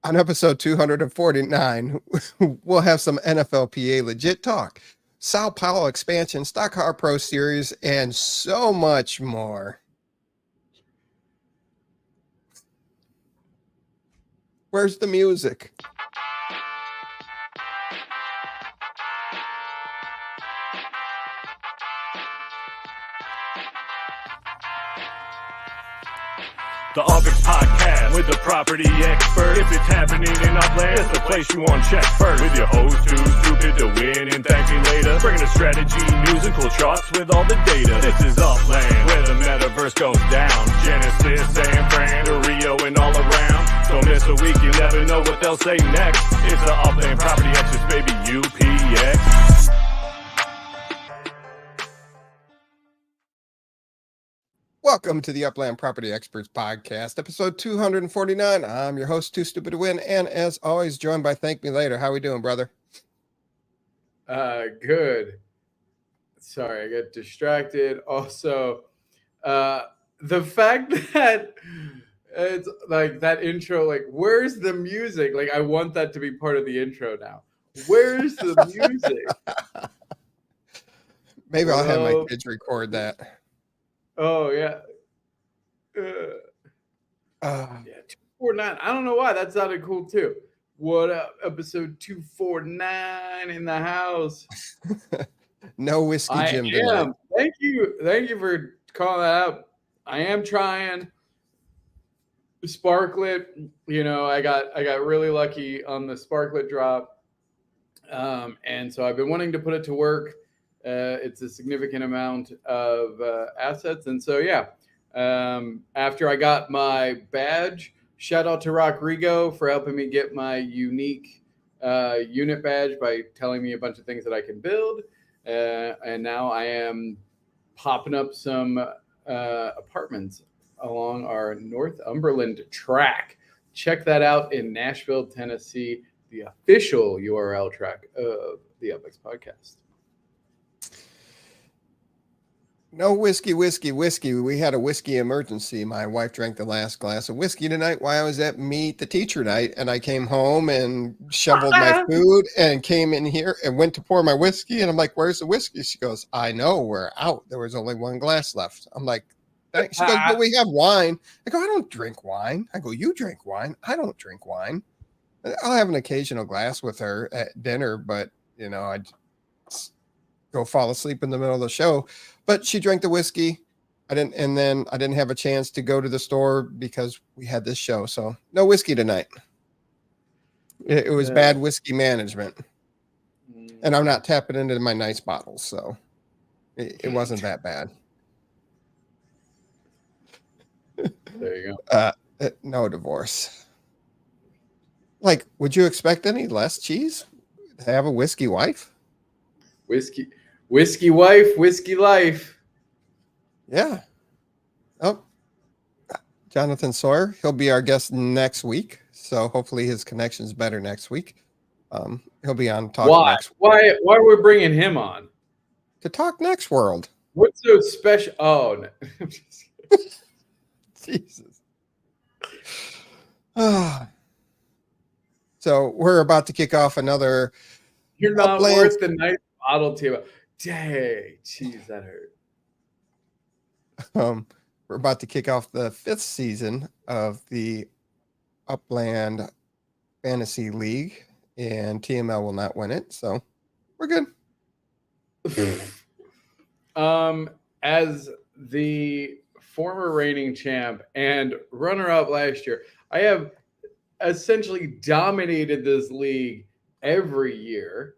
On episode 249, we'll have some NFLPA legit talk, Sao Paulo expansion, Stock Car Pro Series, and so much more. Where's the music? The UPX Podcast with the property expert. If it's happening in Upland, it's the place you want to check first. With your host who's stupid to win and thank me later. Bringing the strategy, news, and cool charts with all the data. This is Upland, where the metaverse goes down. Genesis, San Fran, to Rio, and all around. Don't miss a week, you never know what they'll say next. It's the Upland Property Experts, baby, UPX. Welcome to the Upland Property Experts Podcast, episode 249. I'm your host, Too Stupid to Win, and as always, joined by ThankMeLater. How we doing, brother? Good. Sorry, I got distracted. Also, the fact that it's like that intro, like, where's the music? Like, I want that to be part of the intro now. Where's the music? Maybe I'll have my kids record that. Oh, yeah. Yeah, 249. I don't know why. That sounded cool, too. What up? Episode 249 in the house. No whiskey, Jim. Tonight. Thank you. Thank you for calling that out. I am trying. Sparklet. You know, I got really lucky on the Sparklet drop. And so I've been wanting to put it to work. It's a significant amount of assets. And so, yeah, after I got my badge, shout out to Rodrigo for helping me get my unique unit badge by telling me a bunch of things that I can build. And now I am popping up some apartments along our Northumberland track. Check that out in Nashville, Tennessee, the official URL track of the UPX Podcast. No whiskey. We had a whiskey emergency. My wife drank the last glass of whiskey tonight while I was at Meet the Teacher night, and I came home and shoveled my food and came in here and went to pour my whiskey, and I'm like, where's the whiskey? She goes, I know, we're out. There was only one glass left. I'm like, thanks. She goes, but we have wine. I go, I don't drink wine. I go, you drink wine. I don't drink wine. I'll have an occasional glass with her at dinner, but, you know, I go fall asleep in the middle of the show. But she drank the whiskey. I didn't have a chance to go to the store because we had this show. So no whiskey tonight. It was bad whiskey management. And I'm not tapping into my nice bottles. So it wasn't that bad. There you go. No divorce. Like, would you expect any less cheese to have a whiskey wife? Whiskey wife, whiskey life. Yeah. Oh, Jonathan Sawyer. He'll be our guest next week. So hopefully his connection's better next week. He'll be on Talk Next. Why are we bringing him on? To Talk Next World. What's so special? Oh, no. Jesus. So we're about to kick off another. You're not Upland. worth the nice bottle too. Dang, jeez, that hurt. We're about to kick off the 5th season of the Upland Fantasy League, and TML will not win it, so we're good. As the former reigning champ and runner-up last year, I have essentially dominated this league every year.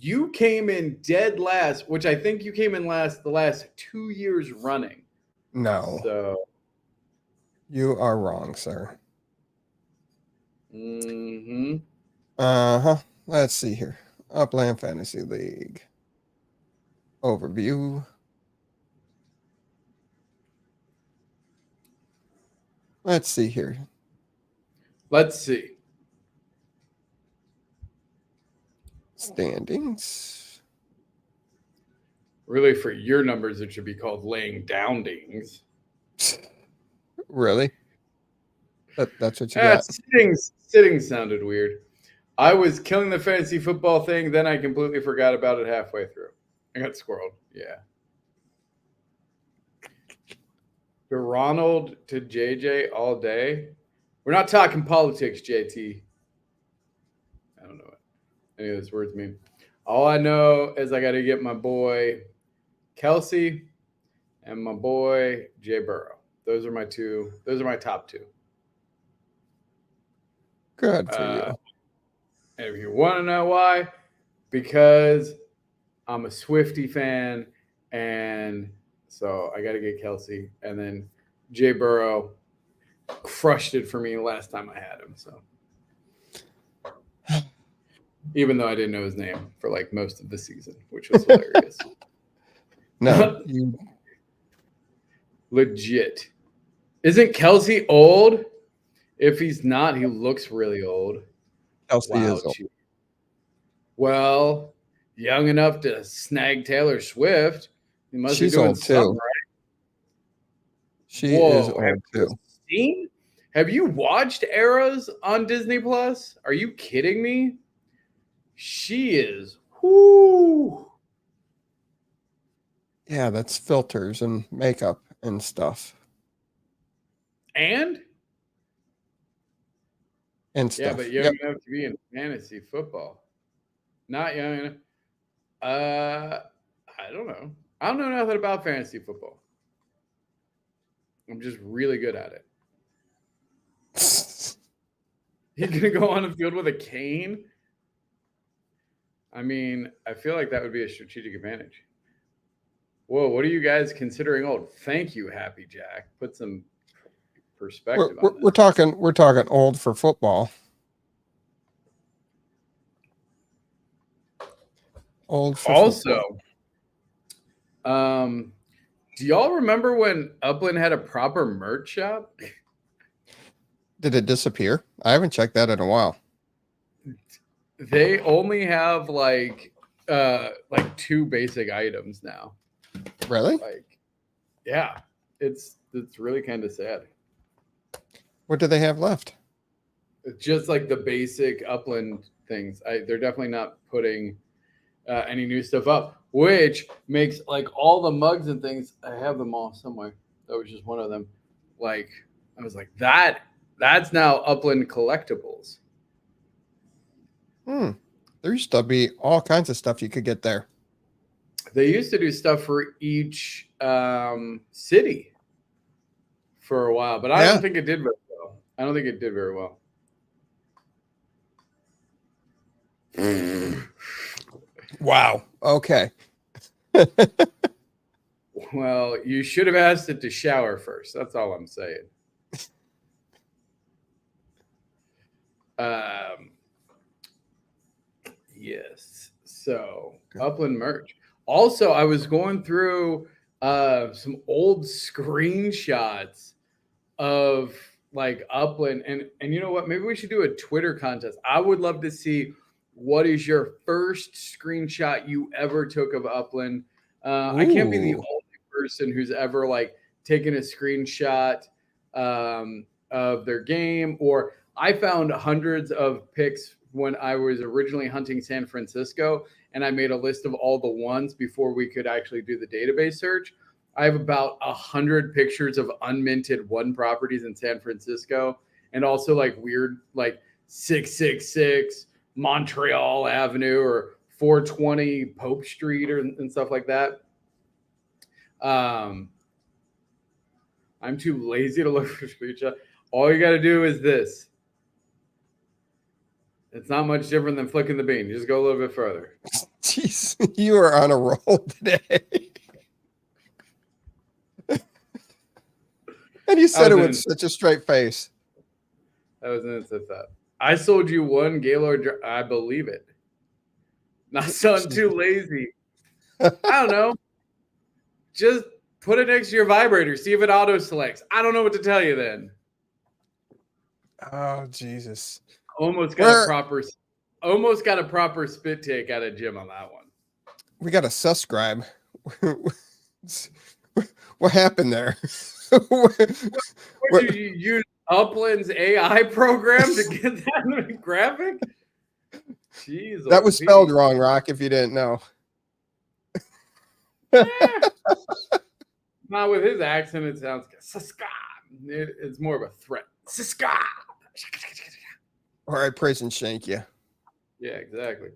You came in dead last, which I think you came in last the last 2 years running. No. So you are wrong, sir. Mm-hmm. Uh-huh. Let's see here. Upland Fantasy League. Overview. Let's see here. Let's see. Standings. Really, for your numbers, it should be called laying downings. Really? That's what you got. Sitting sounded weird. I was killing the fantasy football thing, then I completely forgot about it halfway through. I got squirreled. Yeah. To Ronald to JJ all day. We're not talking politics, JT. I don't know what any of those words mean. All I know is I got to get my boy Kelsey and my boy Jay Burrow. Those are my two. Those are my top two. Good for you. And if you want to know why, because I'm a Swiftie fan, and so I got to get Kelsey. And then Jay Burrow crushed it for me last time I had him. So even though I didn't know his name for like most of the season, which was hilarious. No, you legit. Isn't Kelsey old? If he's not, he looks really old. Kelsey is old. Well, young enough to snag Taylor Swift. He must She's be doing old something too. right. She is old too. Have you watched Eras on Disney Plus? Are you kidding me? She is. Whoo. Yeah, that's filters and makeup and stuff. And stuff. Yeah, but young enough to be in fantasy football. Not young enough. I don't know. I don't know nothing about fantasy football. I'm just really good at it. He's going to go on the field with a cane? I mean, I feel like that would be a strategic advantage. Whoa, what are you guys considering old? Thank you, Happy Jack. Put some perspective on we're talking old for football. Old for also football. Do y'all remember when Upland had a proper merch shop? Did it disappear? I haven't checked that in a while. They only have like two basic items now. Really? Yeah, it's really kind of sad. What do they have left? It's just like the basic Upland things. They're definitely not putting any new stuff up, which makes like all the mugs and things. I have them all somewhere. That was just one of them. Like I was like that's now Upland collectibles. There used to be all kinds of stuff you could get there. They used to do stuff for each city for a while, but I don't think it did very well. I don't think it did very well. Wow. Okay. Well, you should have asked it to shower first. That's all I'm saying. Yes. So Upland merch. Also, I was going through some old screenshots of like Upland, and you know what? Maybe we should do a Twitter contest. I would love to see what is your first screenshot you ever took of Upland. I can't be the only person who's ever like taken a screenshot of their game, or I found hundreds of pics when I was originally hunting San Francisco, and I made a list of all the ones before we could actually do the database search. I have about 100 pictures of unminted one properties in San Francisco, and also like weird, like 666 Montreal Avenue or 420 Pope Street and stuff like that. I'm too lazy to look for screenshot. All you got to do is this. It's not much different than flicking the bean. You just go a little bit further. Jeez, you are on a roll today. And you said it with such a straight face. That was an instant thought. I sold you one Gaylord. I believe it. Not sounding too lazy. I don't know. Just put it next to your vibrator. See if it auto selects. I don't know what to tell you then. Oh, Jesus. Almost got a proper spit take out of Jim on that one. We got a subscribe. What happened there? What did you use Upland's AI program to get that graphic? Jeez, That was spelled wrong, Rock, if you didn't know. Not with his accent, it sounds it's more of a threat. Or I prison shank you. Yeah, exactly.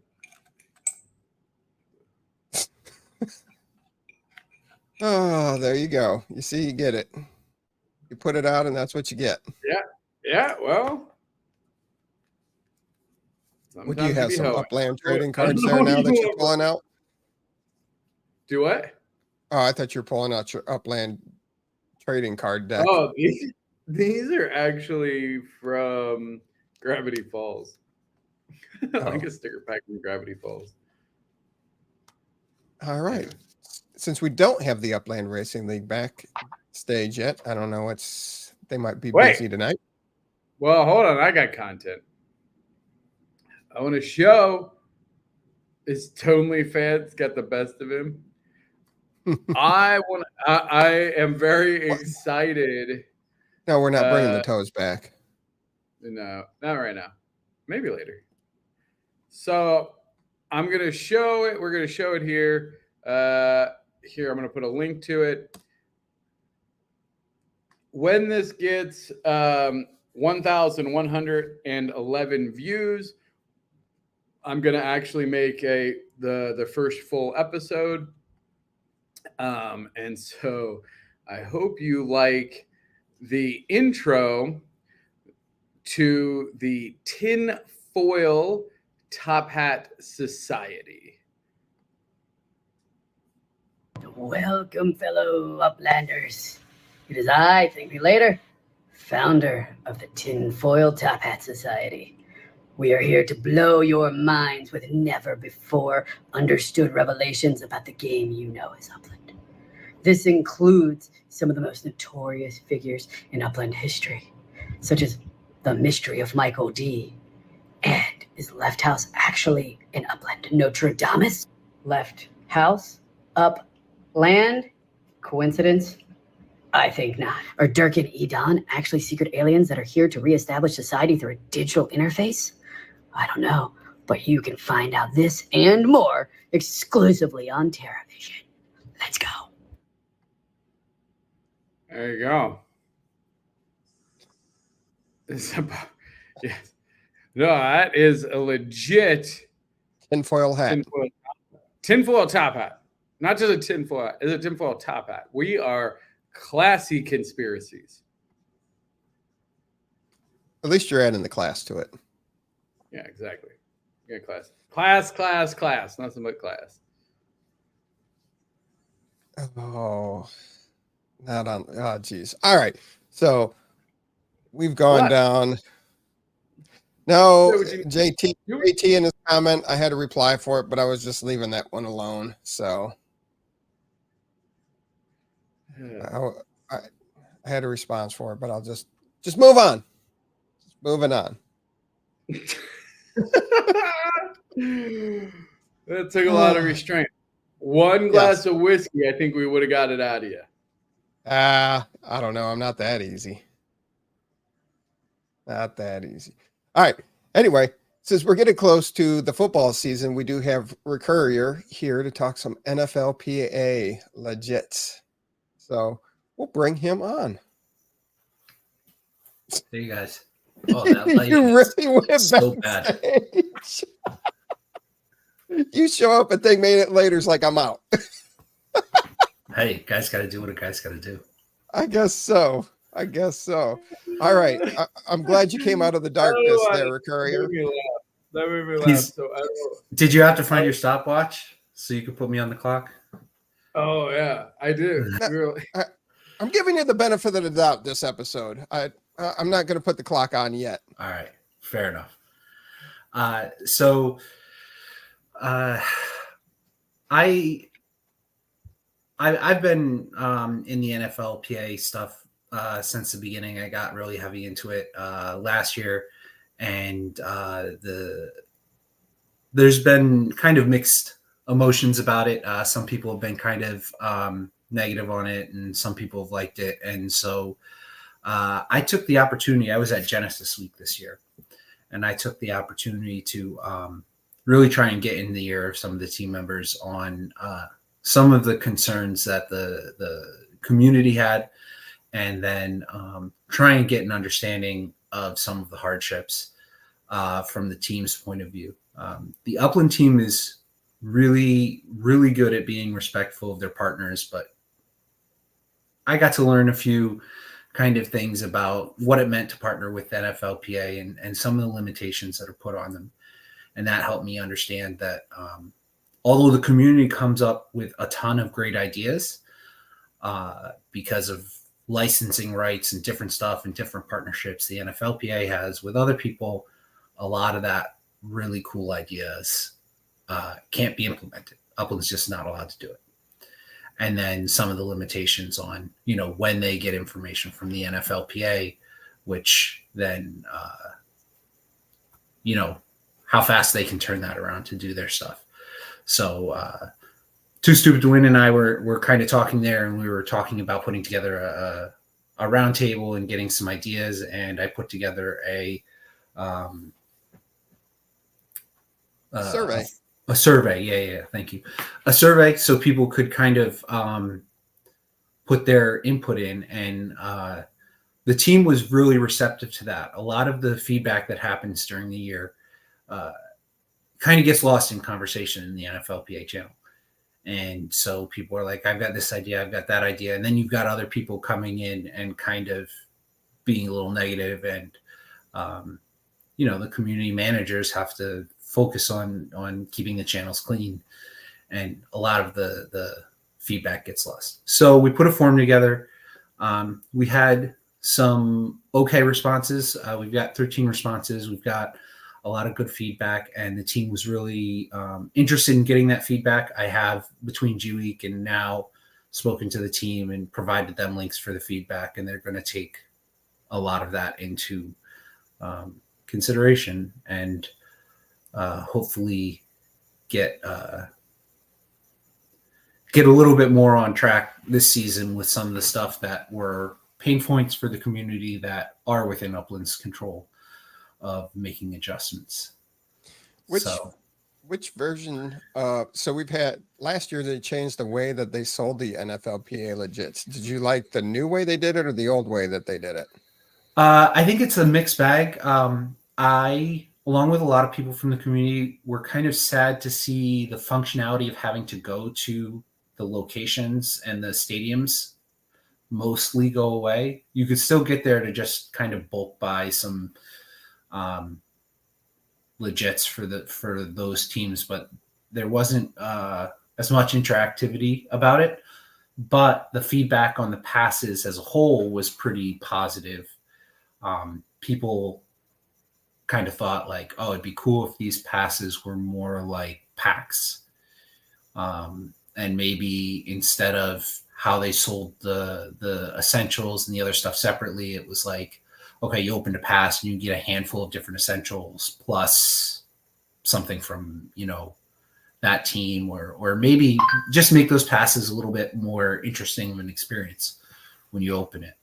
Oh, there you go. You see, you get it. You put it out, and that's what you get. Yeah. Well, Would you have some Upland trading cards there now that you're pulling out? Do what? Oh, I thought you were pulling out your Upland trading card deck. Oh, these are actually from Gravity Falls. Like a sticker pack from Gravity Falls. All right. Since we don't have the Upland Racing League backstage yet, I don't know they might be busy tonight. Well, hold on. I got content. I want to show is Tonely Fans got the best of him. I am very excited. No, we're not bringing the toes back. No, not right now. Maybe later. So I'm going to show it. We're going to show it here. Here, I'm going to put a link to it. When this gets 1,111 views, I'm going to actually make the first full episode. And so I hope you like the intro to the Tinfoil Top Hat Society. Welcome, fellow Uplanders. It is I, ThankMeLater, founder of the Tinfoil Top Hat Society. We are here to blow your minds with never before understood revelations about the game you know as Upland. This includes some of the most notorious figures in Upland history, such as the mystery of Michael D. And is Left House actually in Upland? Notre Dame? Left House? Upland? Coincidence? I think not. Are Dirk and Edon actually secret aliens that are here to reestablish society through a digital interface? I don't know, but you can find out this and more exclusively on TerraVision. Let's go. There you go. It's about, yes. No, that is a legit tinfoil hat. Tinfoil top hat. Not just a tinfoil hat. It's a tinfoil top hat. We are classy conspiracies. At least you're adding the class to it. Yeah, exactly. Yeah, class. Class. Nothing but class. Oh, not on. Oh, geez. All right. So we've gone down. No, JT in his comment, I had to reply for it, but I was just leaving that one alone. So I had a response for it, but I'll just move on. Just moving on. That took a lot of restraint. One glass of whiskey, I think we would have got it out of you. I don't know. I'm not that easy. Not that easy. All right. Anyway, since we're getting close to the football season, we do have Recurrier here to talk some NFLPA legit. So we'll bring him on. There you guys. Oh, that light you really went so bad. You show up and ThankMeLater's like, I'm out. Hey, guys got to do what a guy's got to do. I guess so. All right. I'm glad you came out of the darkness there, Recurrier. That made me laugh. So did you have to find your stopwatch so you could put me on the clock? Oh, yeah, I did. Really. I'm giving you the benefit of the doubt this episode. I'm not going to put the clock on yet. All right. Fair enough. I've been in the NFLPA stuff since the beginning. I got really heavy into it last year, and there's been kind of mixed emotions about it. Some people have been kind of negative on it, and some people have liked it. And so I took the opportunity. I was at Genesis Week this year, and I took the opportunity to really try and get in the ear of some of the team members on some of the concerns that the community had, and then try and get an understanding of some of the hardships from the team's point of view. The Upland team is really, really good at being respectful of their partners, but I got to learn a few kind of things about what it meant to partner with NFLPA and some of the limitations that are put on them. And that helped me understand that although the community comes up with a ton of great ideas because of licensing rights and different stuff and different partnerships the NFLPA has with other people, a lot of that really cool ideas can't be implemented. Upland's just not allowed to do it. And then some of the limitations on, when they get information from the NFLPA, which then, how fast they can turn that around to do their stuff. So Too Stupid to Win and I were kind of talking there, and we were talking about putting together a round table and getting some ideas. And I put together a survey. A survey. Yeah. Thank you. A survey so people could kind of put their input in. And the team was really receptive to that. A lot of the feedback that happens during the year kind of gets lost in conversation in the NFLPA channel. And so people are like, I've got this idea, I've got that idea. And then you've got other people coming in and kind of being a little negative. And, the community managers have to focus on keeping the channels clean. And a lot of the feedback gets lost. So we put a form together. We had some okay responses. We've got 13 responses. We've got a lot of good feedback, and the team was really interested in getting that feedback. I have, between G Week and now, spoken to the team and provided them links for the feedback, and they're going to take a lot of that into consideration and hopefully get a little bit more on track this season with some of the stuff that were pain points for the community that are within Upland's control of making adjustments. Which version? So we've had last year they changed the way that they sold the NFLPA legits. Did you like the new way they did it or the old way that they did it? I think it's a mixed bag. I, along with a lot of people from the community, were kind of sad to see the functionality of having to go to the locations and the stadiums mostly go away. You could still get there to just kind of bulk buy some legits for those teams, but there wasn't as much interactivity about it. But the feedback on the passes as a whole was pretty positive. People kind of thought like, oh, it'd be cool if these passes were more like packs. And maybe instead of how they sold the essentials and the other stuff separately, it was like, okay, you open a pass and you get a handful of different essentials plus something from, that team, or maybe just make those passes a little bit more interesting of an experience when you open it.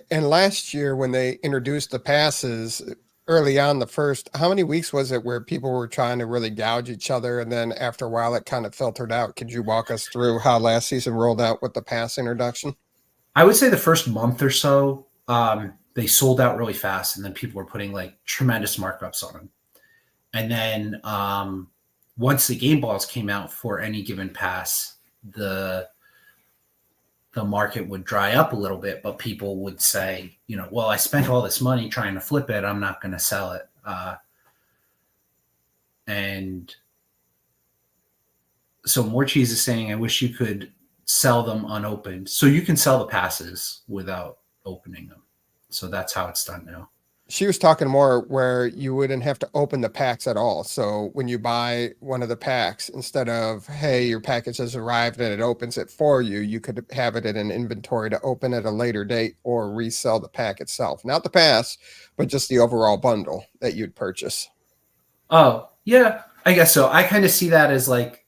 And last year when they introduced the passes early on, how many weeks was it where people were trying to really gouge each other? And then after a while, it kind of filtered out. Could you walk us through how last season rolled out with the pass introduction? I would say the first month or so, they sold out really fast, and then people were putting like tremendous markups on them. And then once the game balls came out for any given pass, the market would dry up a little bit, but people would say, well, I spent all this money trying to flip it, I'm not going to sell it. And so More Cheese is saying, I wish you could sell them unopened. So you can sell the passes without opening them. So that's how it's done now. She was talking more where you wouldn't have to open the packs at all. So when you buy one of the packs, instead of, hey, your package has arrived and it opens it for you, you could have it in an inventory to open at a later date or resell the pack itself. Not the pass, but just the overall bundle that you'd purchase. Oh, yeah, I guess so. I kind of see that as like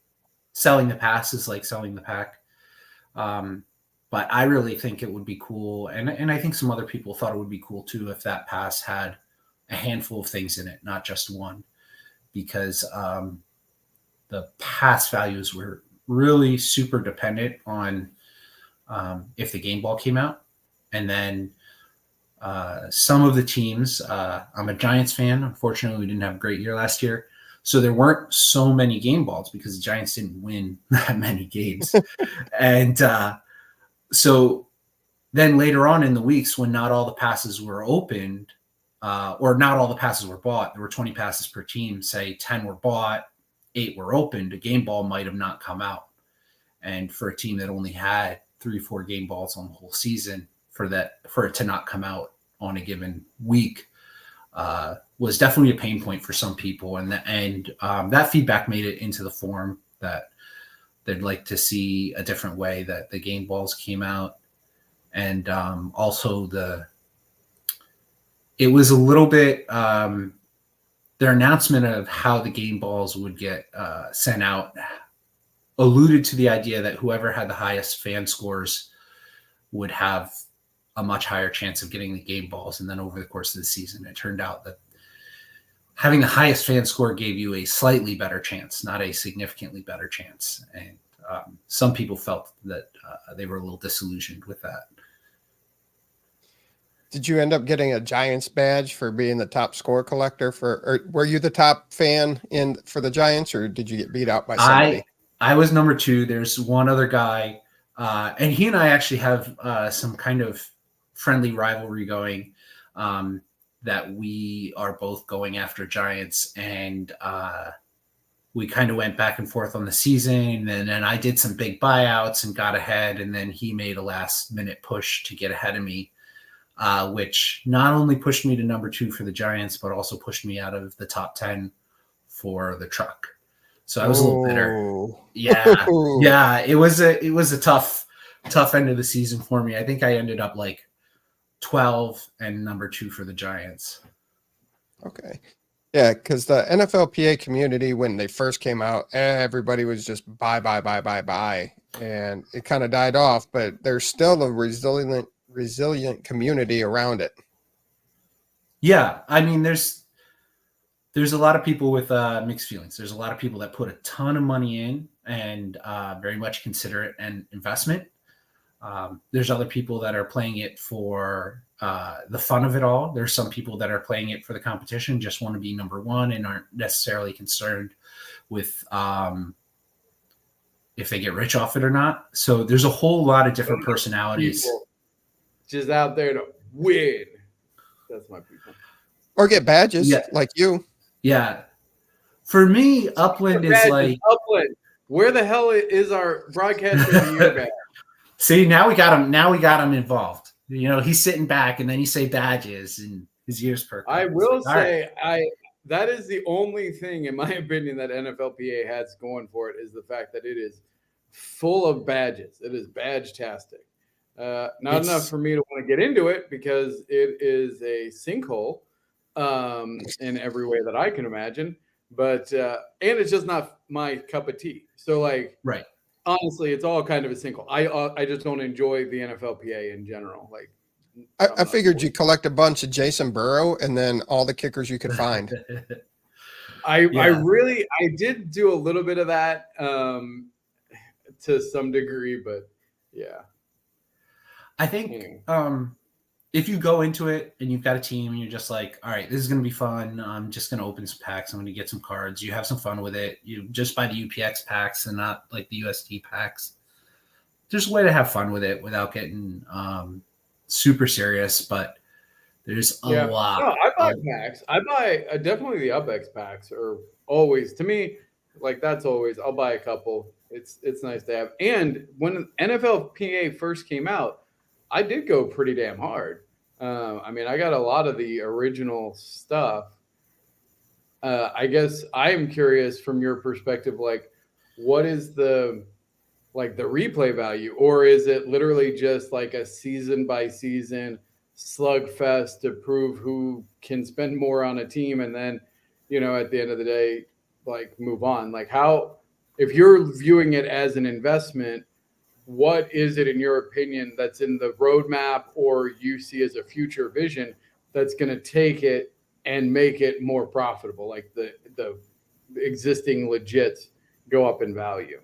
selling the pass is like selling the pack. But I really think it would be cool, and I think some other people thought it would be cool too if that pass had a handful of things in it, not just one, because the pass values were really super dependent on if the game ball came out. And then some of the teams, I'm a Giants fan. Unfortunately, we didn't have a great year last year. So there weren't so many game balls because the Giants didn't win that many games. And so then later on in the weeks when not all the passes were opened or not all the passes were bought, there were 20 passes per team, say 10 were bought, 8 were opened, a game ball might have not come out. And for a team that only had 3-4 game balls on the whole season, for it to not come out on a given week was definitely a pain point for some people. And that feedback made it into the forum that they'd like to see a different way that the game balls came out. And also it was a little bit, their announcement of how the game balls would get sent out alluded to the idea that whoever had the highest fan scores would have a much higher chance of getting the game balls. And then over the course of the season, it turned out that having the highest fan score gave you a slightly better chance, not a significantly better chance. And some people felt that they were a little disillusioned with that. Did you end up getting a Giants badge for being the top score collector or were you the top fan for the Giants, or did you get beat out by somebody? I was number 2. There's one other guy, and he and I actually have some kind of friendly rivalry going, that we are both going after Giants, and we kind of went back and forth on the season, and then I did some big buyouts and got ahead, and then he made a last minute push to get ahead of me, which not only pushed me to number 2 for the Giants, but also pushed me out of the top 10 for the truck. So I was a little bitter. Yeah. It was a tough end of the season for me. I think I ended up like 12 and number 2 for the Giants. Okay. Yeah, because the NFLPA community, when they first came out, everybody was just buy. And it kind of died off, but there's still a resilient community around it. Yeah. I mean, there's a lot of people with mixed feelings. There's a lot of people that put a ton of money in and very much consider it an investment. There's other people that are playing it for the fun of it all. There's some people that are playing it for the competition, just want to be number 1 and aren't necessarily concerned with if they get rich off it or not. So there's a whole lot of different personalities. People just out there to win. That's my people. Or get badges like you. Yeah. For me, Upland is like Upland. Where the hell is our broadcast of the year badge? See, now we got him involved. You know, he's sitting back and then you say badges and his ears perk up. I will say that is the only thing, in my opinion, that NFLPA has going for it is the fact that it is full of badges. It is badge-tastic. Not enough for me to want to get into it because it is a sinkhole in every way that I can imagine. But and it's just not my cup of tea. So like, right. Honestly, it's all kind of a sinkhole. I just don't enjoy the NFLPA in general. Like, I figured you collect a bunch of Jason Burrow and then all the kickers you could find. I did do a little bit of that to some degree, but yeah. I think if you go into it and you've got a team and you're just like, all right, this is going to be fun. I'm just going to open some packs. I'm going to get some cards. You have some fun with it. You just buy the UPX packs and not like the USD packs. There's a way to have fun with it without getting super serious, but there's a lot. No, I buy packs. I buy definitely the UPX packs are always, to me, like that's always, I'll buy a couple. It's nice to have. And when NFLPA first came out, I did go pretty damn hard. I mean, I got a lot of the original stuff. I guess I am curious from your perspective, like, what is the replay value, or is it literally just like a season by season slugfest to prove who can spend more on a team, and then, you know, at the end of the day, like move on? Like, how, if you're viewing it as an investment, what is it in your opinion that's in the roadmap or you see as a future vision that's going to take it and make it more profitable, like the existing legits go up in value?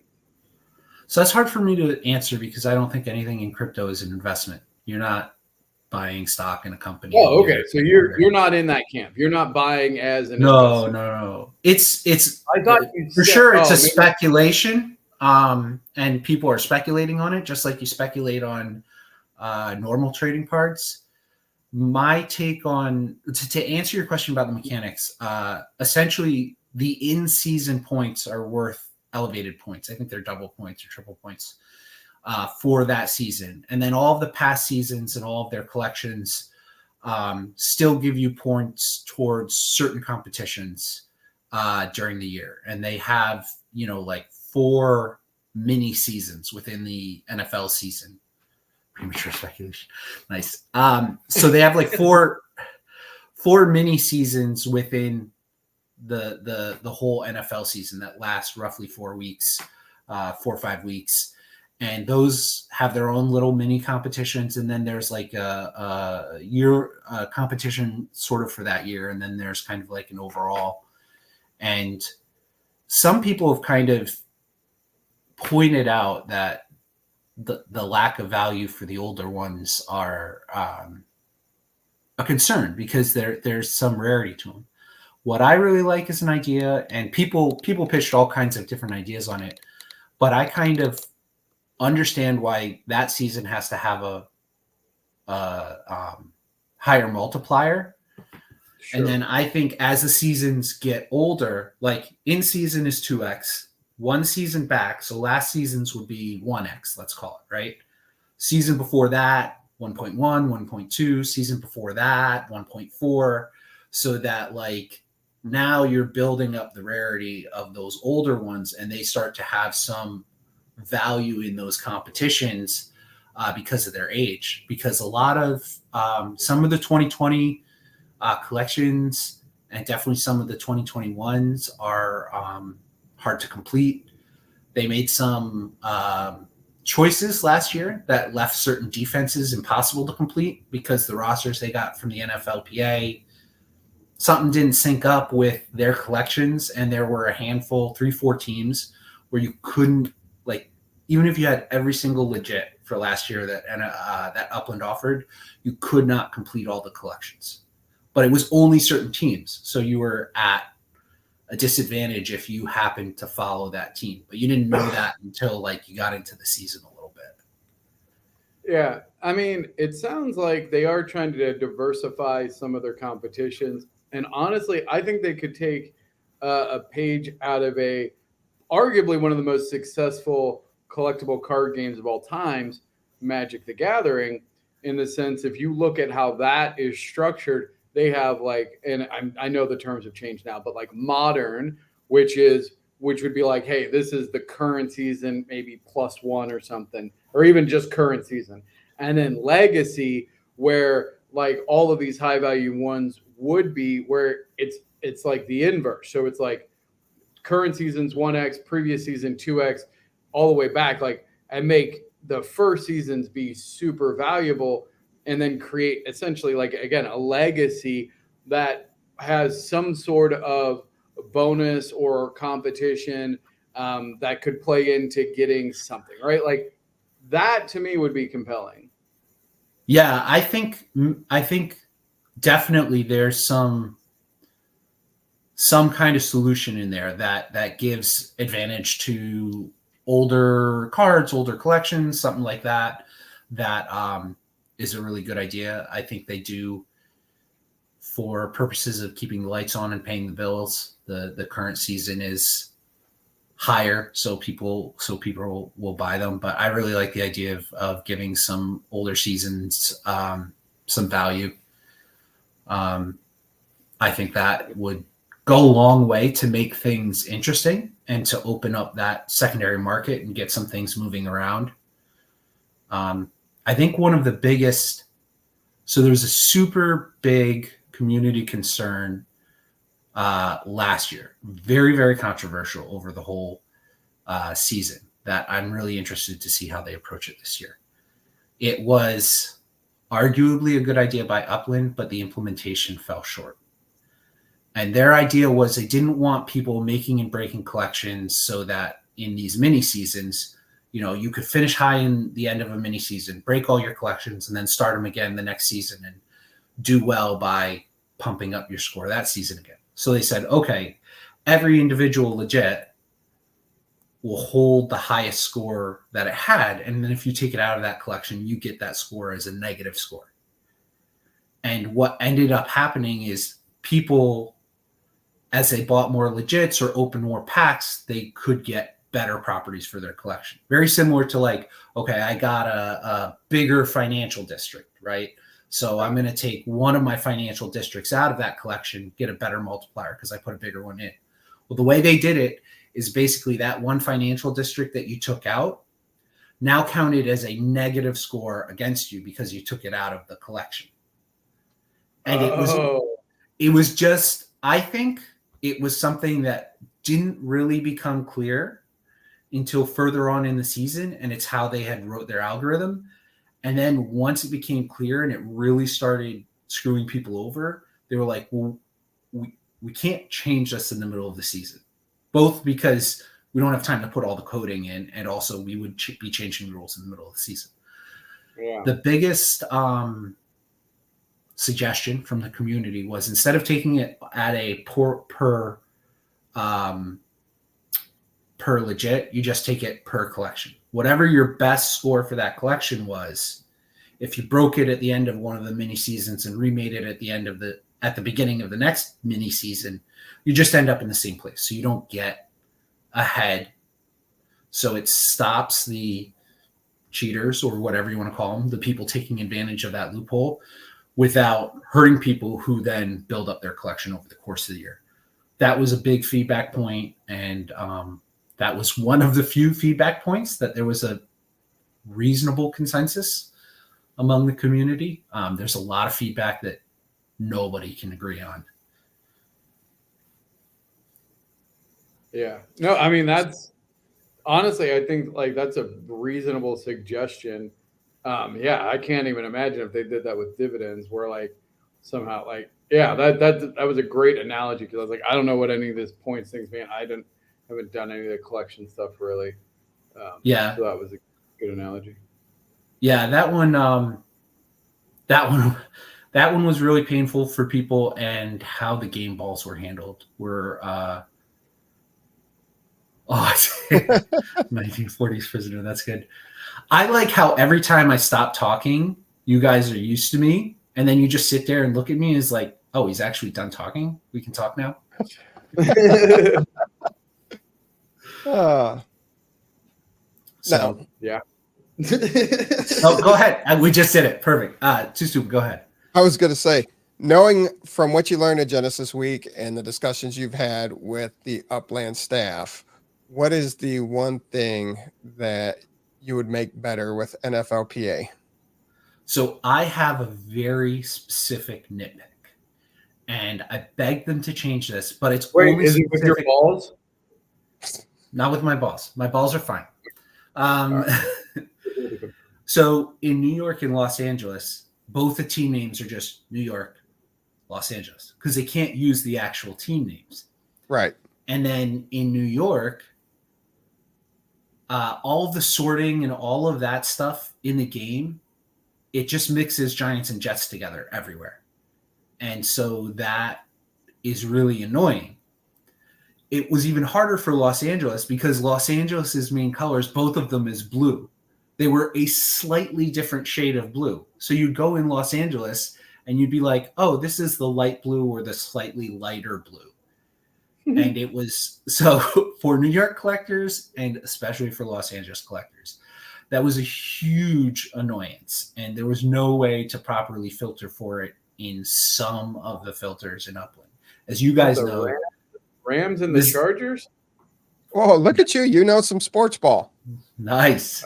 So that's hard for me to answer because I don't think anything in crypto is an investment. You're not buying stock in a company. Oh, okay. So you're not in that camp. You're not buying as an investment. No. It's I thought you for said, sure it's a maybe. speculation. And people are speculating on it, just like you speculate on normal trading parts. My take on to answer your question about the mechanics, essentially the in-season points are worth elevated points. I think they're double points or triple points for that season. And then all of the past seasons and all of their collections still give you points towards certain competitions during the year. And they have, like 4 mini seasons within the NFL season. Premature speculation. Nice. So they have like four mini seasons within the whole NFL season that lasts roughly 4 weeks, 4 or 5 weeks. And those have their own little mini competitions. And then there's like a year competition sort of for that year. And then there's kind of like an overall. And some people have kind of pointed out that the lack of value for the older ones are a concern because there's some rarity to them. What I really like is an idea, and people pitched all kinds of different ideas on it, but I kind of understand why that season has to have a higher multiplier. Sure. And then I think as the seasons get older, like in season is 2x, one season back. So last season's would be 1x, let's call it, right? Season before that, 1.1, 1.2, season before that, 1.4. So that like now you're building up the rarity of those older ones and they start to have some value in those competitions because of their age. Because a lot of some of the 2020 collections and definitely some of the 2021s are hard to complete. They made some choices last year that left certain defenses impossible to complete because the rosters they got from the NFLPA, something didn't sync up with their collections. And there were a handful, 3-4 teams where you couldn't, like, even if you had every single legit for last year that Upland offered, you could not complete all the collections. But it was only certain teams. So you were at a disadvantage if you happened to follow that team, but you didn't know that until like you got into the season a little bit. Yeah. I mean, it sounds like they are trying to diversify some of their competitions. And honestly, I think they could take a page out of arguably one of the most successful collectible card games of all times, Magic the Gathering, in the sense, if you look at how that is structured, they have like, and I know the terms have changed now, but like modern, which would be like, hey, this is the current season, maybe +1 or something, or even just current season. And then legacy, where like all of these high value ones would be, where it's like the inverse. So it's like current season's 1x, previous season 2x, all the way back, like, and make the first seasons be super valuable. And then create essentially, like, again, a legacy that has some sort of bonus or competition that could play into getting something, right? Like that to me would be compelling. Yeah, I think definitely there's some kind of solution in there that gives advantage to older cards, older collections, something like that is a really good idea. I think they do, for purposes of keeping the lights on and paying the bills. The current season is higher, so people will buy them. But I really like the idea of giving some older seasons some value. I think that would go a long way to make things interesting and to open up that secondary market and get some things moving around. I think one of the biggest, so there was a super big community concern last year, very, very controversial over the whole season. that I'm really interested to see how they approach it this year. It was arguably a good idea by Upland, but the implementation fell short. And their idea was they didn't want people making and breaking collections so that in these mini seasons, you could finish high in the end of a mini season, break all your collections, and then start them again the next season and do well by pumping up your score that season again. So they said, okay, every individual legit will hold the highest score that it had. And then if you take it out of that collection, you get that score as a negative score. And what ended up happening is people, as they bought more legits or opened more packs, they could get better properties for their collection. Very similar to like, okay, I got a bigger financial district, right? So I'm going to take one of my financial districts out of that collection, get a better multiplier because I put a bigger one in. Well, the way they did it is basically that one financial district that you took out now counted as a negative score against you because you took it out of the collection. And it was just, I think it was something that didn't really become clear until further on in the season, and it's how they had wrote their algorithm. And then once it became clear and it really started screwing people over, they were like, well, we can't change this in the middle of the season, both because we don't have time to put all the coding in, and also we would be changing rules in the middle of the season. Yeah. The biggest suggestion from the community was instead of taking it at a per legit, you just take it per collection. Whatever your best score for that collection was, if you broke it at the end of one of the mini seasons and remade it at the beginning of the next mini season, you just end up in the same place. So you don't get ahead. So it stops the cheaters, or whatever you want to call them, the people taking advantage of that loophole, without hurting people who then build up their collection over the course of the year. That was a big feedback point, and that was one of the few feedback points that there was a reasonable consensus among the community. There's a lot of feedback that nobody can agree on. Yeah. No, I mean, that's honestly, I think like that's a reasonable suggestion. Yeah, I can't even imagine if they did that with dividends, where like somehow like, yeah, that was a great analogy, because I was like, I don't know what any of these points things mean. I haven't done any of the collection stuff really. Yeah. So that was a good analogy. Yeah, that one was really painful for people, and how the game balls were handled were 1940s prisoner. That's good. I like how every time I stop talking, you guys are used to me, and then you just sit there and look at me as like, oh, he's actually done talking. We can talk now. No. Yeah. Oh, go ahead. We just did it. Perfect. Too stupid. Go ahead. I was going to say, knowing from what you learned at Genesis Week and the discussions you've had with the Upland staff, what is the one thing that you would make better with NFLPA? So I have a very specific nitpick, and I beg them to change this, but it's only is it with your balls? Not with my balls. My balls are fine. So in New York and Los Angeles, both the team names are just New York, Los Angeles, because they can't use the actual team names. Right. And then in New York, all of the sorting and all of that stuff in the game, it just mixes Giants and Jets together everywhere. And so that is really annoying. It was even harder for Los Angeles because Los Angeles's main colors, both of them is blue. They were a slightly different shade of blue. So you'd go in Los Angeles and you'd be like, oh, this is the light blue or the slightly lighter blue. And it was, so for New York collectors and especially for Los Angeles collectors, that was a huge annoyance. And there was no way to properly filter for it in some of the filters in Upland. As you guys know. Rams and the Chargers? Oh, look at you. You know some sports ball. Nice.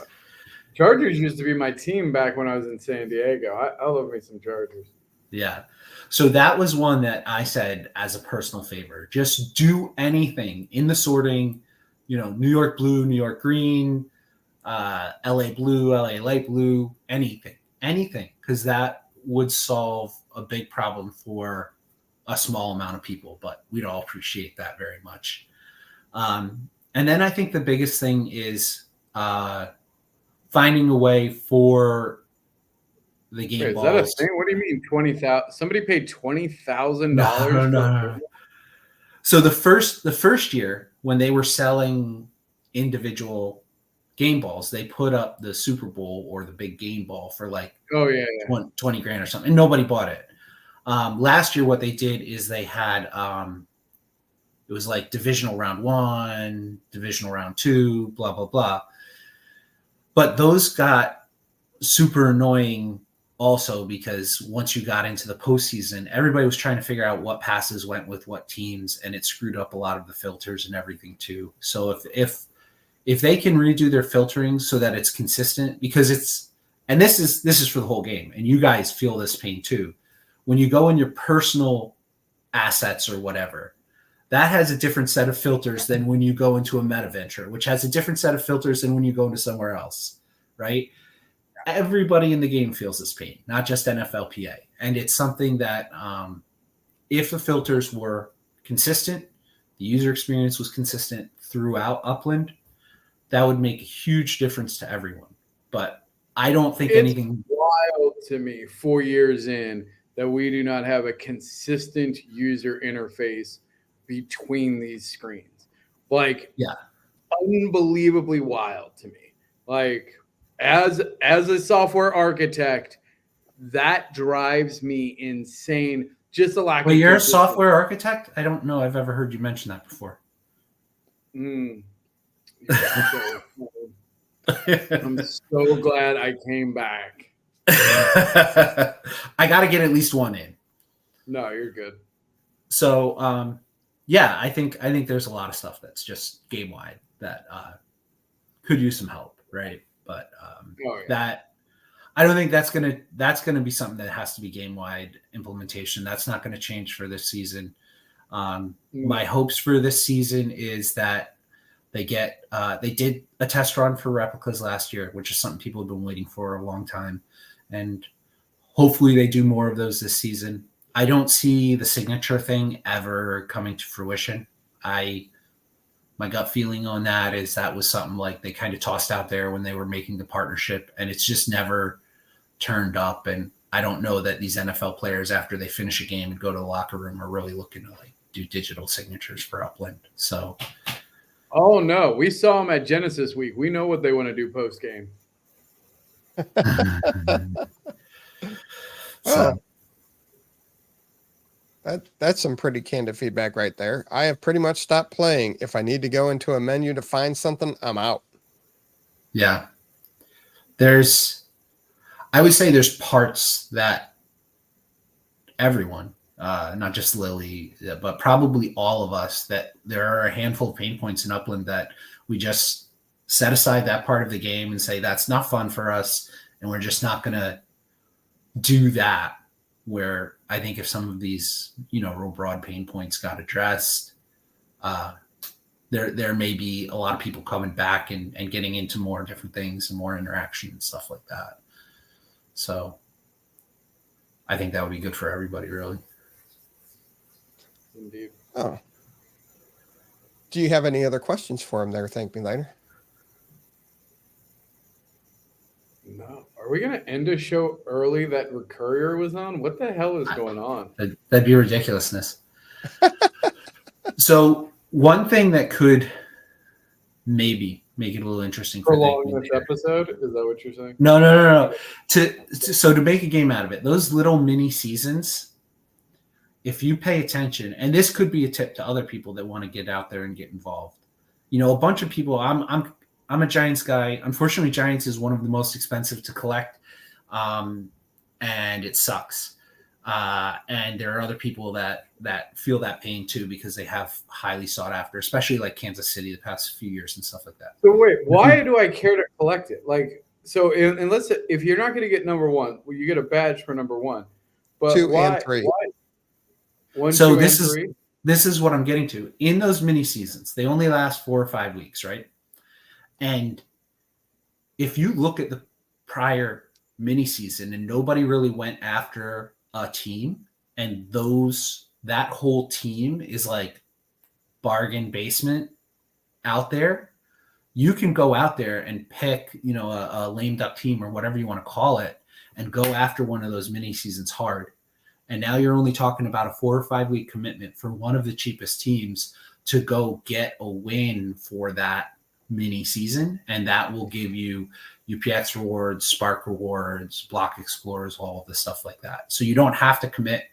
Chargers used to be my team back when I was in San Diego. I love me some Chargers. Yeah. So that was one that I said as a personal favor, just do anything in the sorting New York blue, New York green, LA blue, LA light blue, anything, because that would solve a big problem for a small amount of people, but we'd all appreciate that very much. And then I think the biggest thing is finding a way for the game balls. Is that a thing? What do you mean 20,000? Somebody paid $20,000? No. So the first year when they were selling individual game balls, they put up the Super Bowl or the big game ball for like 20 grand or something, and nobody bought it. Last year, what they did is they had it was like divisional round 1, divisional round 2, blah blah blah. But those got super annoying also because once you got into the postseason, everybody was trying to figure out what passes went with what teams, and it screwed up a lot of the filters and everything too. So if they can redo their filtering so that it's consistent, because this is for the whole game, and you guys feel this pain too. When you go in your personal assets or whatever, that has a different set of filters than when you go into a metaventure, which has a different set of filters than when you go into somewhere else, right? Everybody in the game feels this pain, not just NFLPA. And it's something that if the filters were consistent, the user experience was consistent throughout Upland, that would make a huge difference to everyone. But I don't think anything wild to me 4 years in that we do not have a consistent user interface between these screens. Like, unbelievably wild to me. Like, as a software architect, that drives me insane. Just the lack of. Wait, you're a software architect? I don't know. I've ever heard you mention that before. I'm so glad I came back. I got to get at least one in. No, you're good. So, I think there's a lot of stuff that's just game wide that could use some help, right? But that I don't think that's gonna be something that has to be game wide implementation. That's not going to change for this season. My hopes for this season is that they did a test run for replicas last year, which is something people have been waiting for a long time, and hopefully they do more of those this season. I don't see the signature thing ever coming to fruition. My gut feeling on that is that was something like they kind of tossed out there when they were making the partnership, and it's just never turned up. And I don't know that these NFL players, after they finish a game and go to the locker room, are really looking to like do digital signatures for Upland. So, oh no, we saw them at Genesis Week. We know what they want to do post game. So. That's some pretty candid feedback right there. I have pretty much stopped playing. If I need to go into a menu to find something, I'm out. Yeah. I would say there's parts that everyone, not just Lily, but probably all of us, that there are a handful of pain points in Upland that we just set aside that part of the game and say, that's not fun for us. And we're just not going to do that. Where I think if some of these, real broad pain points got addressed, there may be a lot of people coming back and getting into more different things and more interaction and stuff like that. So I think that would be good for everybody, really. Indeed. Oh. Do you have any other questions for him there? ThankMeLater. No. Are we going to end a show early that Recurrier was on? What the hell is going on? That'd be ridiculousness. So one thing that could maybe make it a little interesting for prolong this episode? Is that what you're saying? No. To make a game out of it, those little mini seasons, if you pay attention, and this could be a tip to other people that want to get out there and get involved. A bunch of people, I'm a Giants guy. Unfortunately, Giants is one of the most expensive to collect, and it sucks. And there are other people that feel that pain too because they have highly sought after, especially like Kansas City the past few years and stuff like that. So wait, why do I care to collect it? Like, so unless if you're not going to get number one, well, you get a badge for number one. But 2 and 3. Why? 1, So 2, this and is 3? this is what I'm getting to. In those mini seasons, they only last 4 or 5 weeks, right? And if you look at the prior mini season and nobody really went after a team, and that whole team is like bargain basement out there, you can go out there and pick, a lame duck team or whatever you want to call it, and go after one of those mini seasons hard. And now you're only talking about a 4 or 5 week commitment for one of the cheapest teams to go get a win for that mini season. And that will give you UPX rewards, Spark rewards, Block Explorers, all of the stuff like that. So you don't have to commit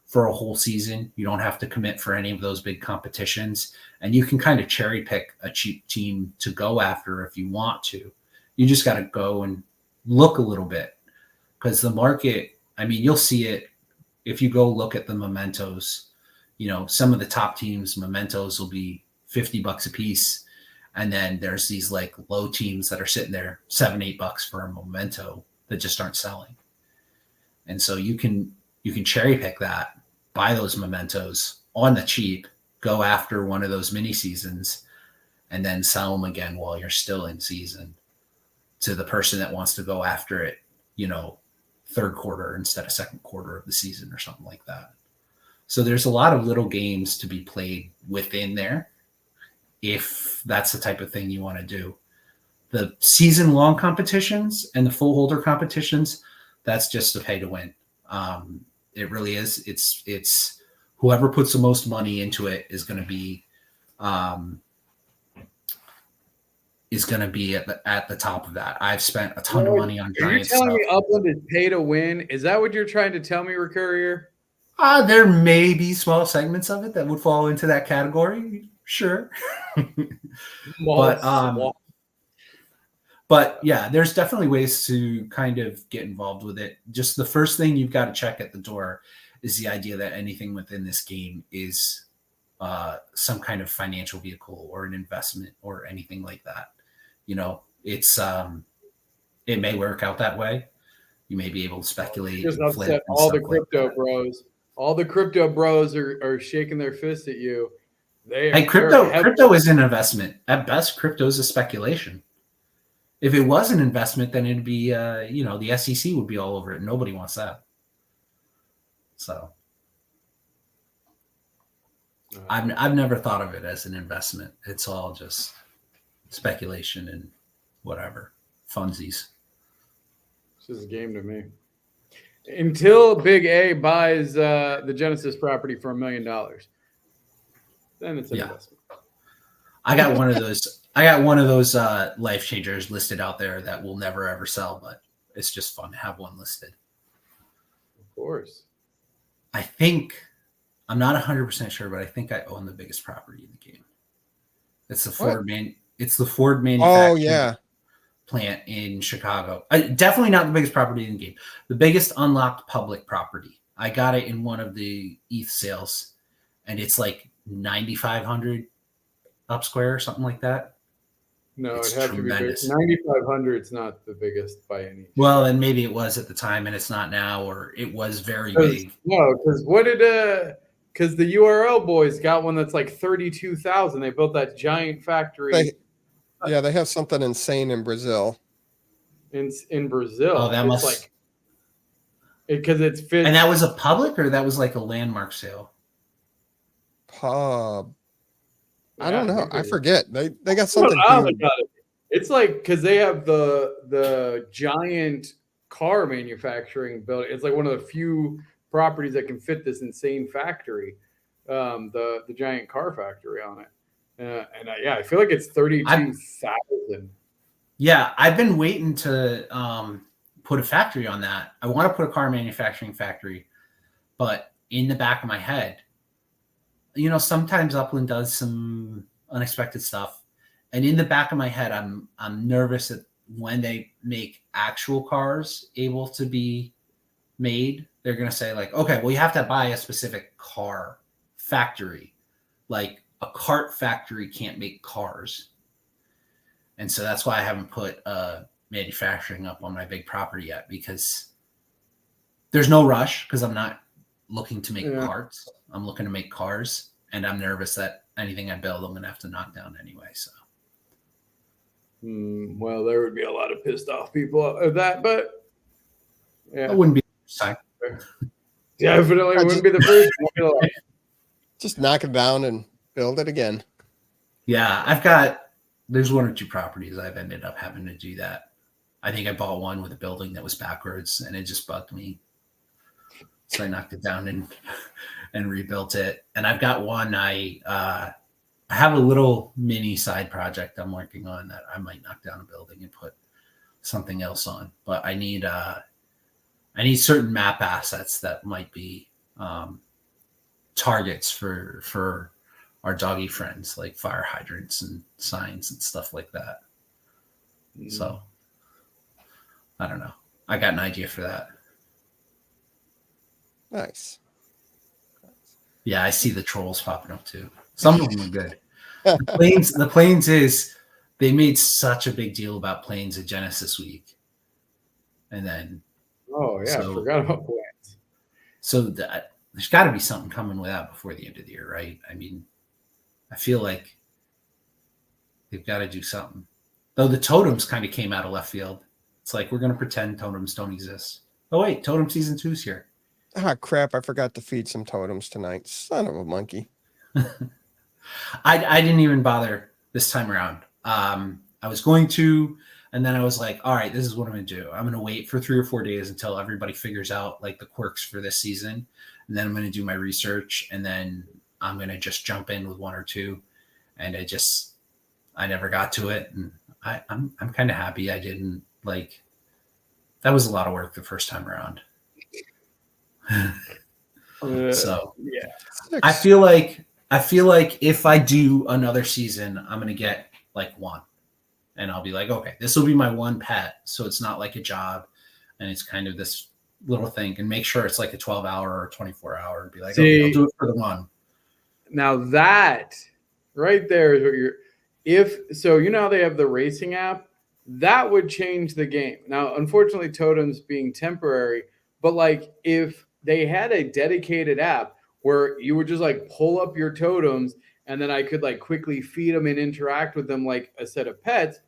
for a whole season. You don't have to commit for any of those big competitions. And you can kind of cherry pick a cheap team to go after if you want to. You just got to go and look a little bit, because the market, you'll see it. If you go look at the mementos, some of the top teams' mementos will be $50 a piece. And then there's these like low teams that are sitting there $7-8 for a memento that just aren't selling. And so you can cherry pick that, buy those mementos on the cheap, go after one of those mini seasons, and then sell them again while you're still in season to the person that wants to go after it, third quarter instead of second quarter of the season or something like that. So there's a lot of little games to be played within there, if that's the type of thing you want to do. The season long competitions and the full holder competitions, that's just a pay to win. It really is. It's whoever puts the most money into it is going to be at the top of that. I've spent a ton of money on giant stuff. You're telling me Upland is pay to win? Is that what you're trying to tell me, Recurrier? There may be small segments of it that would fall into that category. Sure. But yeah, there's definitely ways to kind of get involved with it. Just the first thing you've got to check at the door is the idea that anything within this game is some kind of financial vehicle or an investment or anything like that. It's it may work out that way. You may be able to speculate. Just upset all the crypto bros. All the crypto bros are shaking their fist at you. Crypto is an investment. At best, crypto is a speculation. If it was an investment, then it'd be, the SEC would be all over it. Nobody wants that. So I've never thought of it as an investment. It's all just speculation and whatever, funsies. It's just a game to me. Until Big A buys the Genesis property for $1 million, then it's an investment. I got one of those life changers listed out there that will never ever sell, but it's just fun to have one listed. Of course. I'm not 100% sure, but I think I own the biggest property in the game. It's the Ford manufacturing plant in Chicago. Definitely not the biggest property in the game. The biggest unlocked public property. I got it in one of the ETH sales, and it's like 9,500 up square or something like that. No, it'd have to be big. 9,500 is not the biggest by any. Well, and maybe it was at the time, and it's not now, or it was very big. No, because because the URL boys got one that's like 32,000. They built that giant factory. They have something insane in Brazil. In Brazil, oh, that must like because it's fit. And that was a public, or that was like a landmark sale. Pub. I don't know. I forget. They got something. It's like because they have the giant car manufacturing building. It's like one of the few properties that can fit this insane factory, the giant car factory on it. I feel like it's 32,000. Yeah, I've been waiting to put a factory on that. I want to put a car manufacturing factory, but in the back of my head, sometimes Upland does some unexpected stuff, and in the back of my head, I'm nervous that when they make actual cars able to be made, they're going to say like, okay, well, you have to buy a specific car factory. Like a cart factory can't make cars. And so that's why I haven't put manufacturing up on my big property yet, because there's no rush, because I'm not looking to make parts. I'm looking to make cars. and I'm nervous that anything I build, I'm going to have to knock down anyway. So. Well, there would be a lot of pissed off people at that, but yeah, It wouldn't be the first time. Definitely wouldn't be the first. Just knock it down and build it again. Yeah, there's one or two properties I've ended up having to do that. I think I bought one with a building that was backwards, and it just bugged me. So I knocked it down and rebuilt it. And I've got one I have a little mini side project I'm working on that I might knock down a building and put something else on. But I need certain map assets that might be targets for our doggy friends, like fire hydrants and signs and stuff like that. So I don't know. I got an idea for that. Nice. Yeah, I see the trolls popping up too. Some of them are good. The planes is they made such a big deal about planes at Genesis Week, and then I forgot about planes. So there's got to be something coming with that before the end of the year, right? I mean, I feel like they've got to do something. Though the totems kind of came out of left field. It's like we're going to pretend totems don't exist. Oh wait, Totem Season 2's here. Ah, crap! I forgot to feed some totems tonight. Son of a monkey. I didn't even bother this time around. I was going to, and then I was like, all right, this is what I'm going to do. I'm going to wait for 3 or 4 days until everybody figures out like the quirks for this season. And then I'm going to do my research, and then I'm going to just jump in with 1 or 2. And I never got to it. And I'm kind of happy I didn't. Like, that was a lot of work the first time around. So yeah, I feel like if I do another season, I'm going to get like 1, and I'll be like, okay, this will be my 1 pet. So it's not like a job, and it's kind of this little thing, and make sure it's like a 12-hour or 24-hour, and be like, okay, I'll do it for the 1. Now that right there is what so you know how they have the racing app, that would change the game. Now, unfortunately, totems being temporary, but like if they had a dedicated app where you would just like pull up your totems, and then I could like quickly feed them and interact with them like a set of pets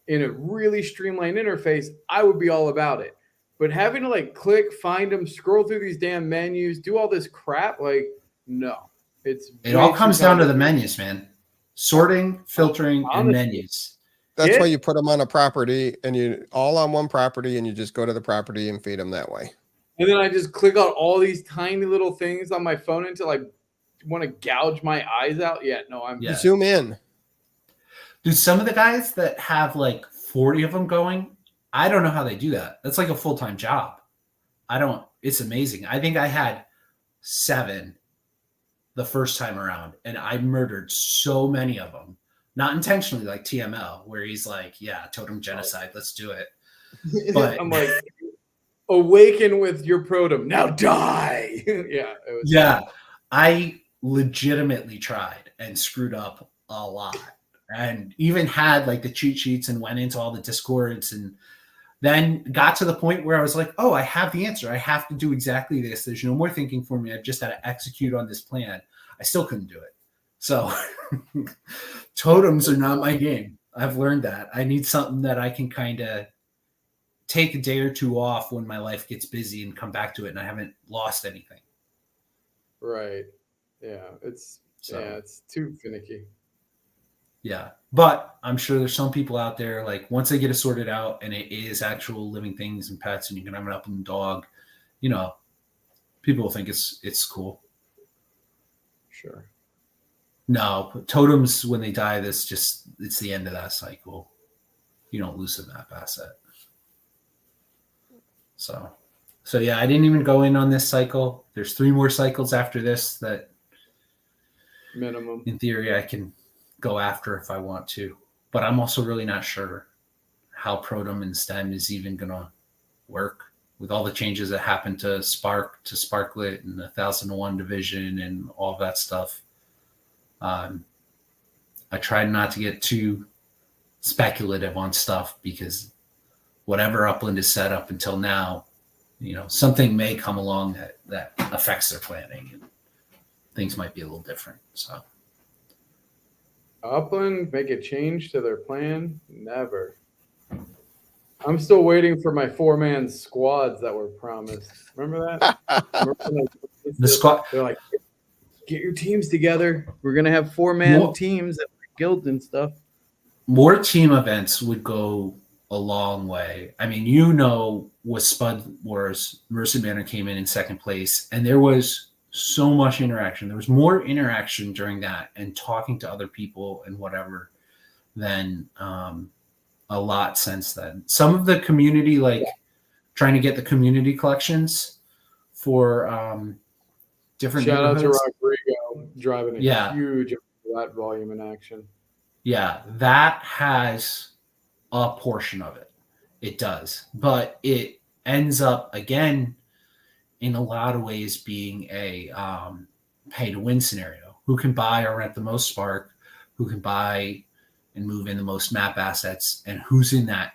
in a really streamlined interface, I would be all about it. But having to like click, find them, scroll through these damn menus, do all this crap, like, no. It all comes down to the menus, man. Sorting, filtering, and menus. That's why you put them on a property, and you all on one property, and you just go to the property and feed them that way. And then I just click on all these tiny little things on my phone until I want to gouge my eyes out. Yeah, no, You zoom in. Dude, some of the guys that have like 40 of them going, I don't know how they do that. That's like a full-time job. It's amazing. I think I had 7 the first time around, and I murdered so many of them. Not intentionally, like TML, where he's like, yeah, totem genocide, let's do it. But I'm like, awaken with your protem, now die. Yeah. I legitimately tried and screwed up a lot, and even had like the cheat sheets and went into all the discords, and then got to the point where I was like, oh, I have the answer. I have to do exactly this. There's no more thinking for me. I've just had to execute on this plan. I still couldn't do it. So totems are not my game. I've learned that. I need something that I can kind of take a day or 2 off when my life gets busy and come back to it, and I haven't lost anything. Right. Yeah. It's too finicky. Yeah. But I'm sure there's some people out there, like once they get it sorted out and it is actual living things and pets, and you can have an upland dog, you know, people will think it's cool. Sure. No, but totems, when they die, it's the end of that cycle. You don't lose a map asset. So yeah, I didn't even go in on this cycle. There's 3 more cycles after this that minimum, in theory, I can go after if I want to. But I'm also really not sure how Protom and STEM is even going to work with all the changes that happened to Spark, to Sparklet, and the 1001 division and all that stuff. I tried not to get too speculative on stuff, because whatever Upland is set up until now, you know, something may come along that affects their planning. And things might be a little different. So Upland make a change to their plan? Never. I'm still waiting for my 4-man squads that were promised. Remember that? the squad. They're like, get your teams together. We're gonna have 4-man teams at guilds and stuff. More team events would go a long way. I mean, you know, with Spud Wars, Mercy Banner came in second place, and there was so much interaction. There was more interaction during that and talking to other people and whatever than a lot since then. Some of the community, like trying to get the community collections for different Shout out to neighborhoods. Rodrigo driving a huge that volume in action. Yeah, that has a portion of it. It does. But it ends up, again, in a lot of ways being a pay-to-win scenario. Who can buy or rent the most Spark? Who can buy and move in the most map assets? And who's in that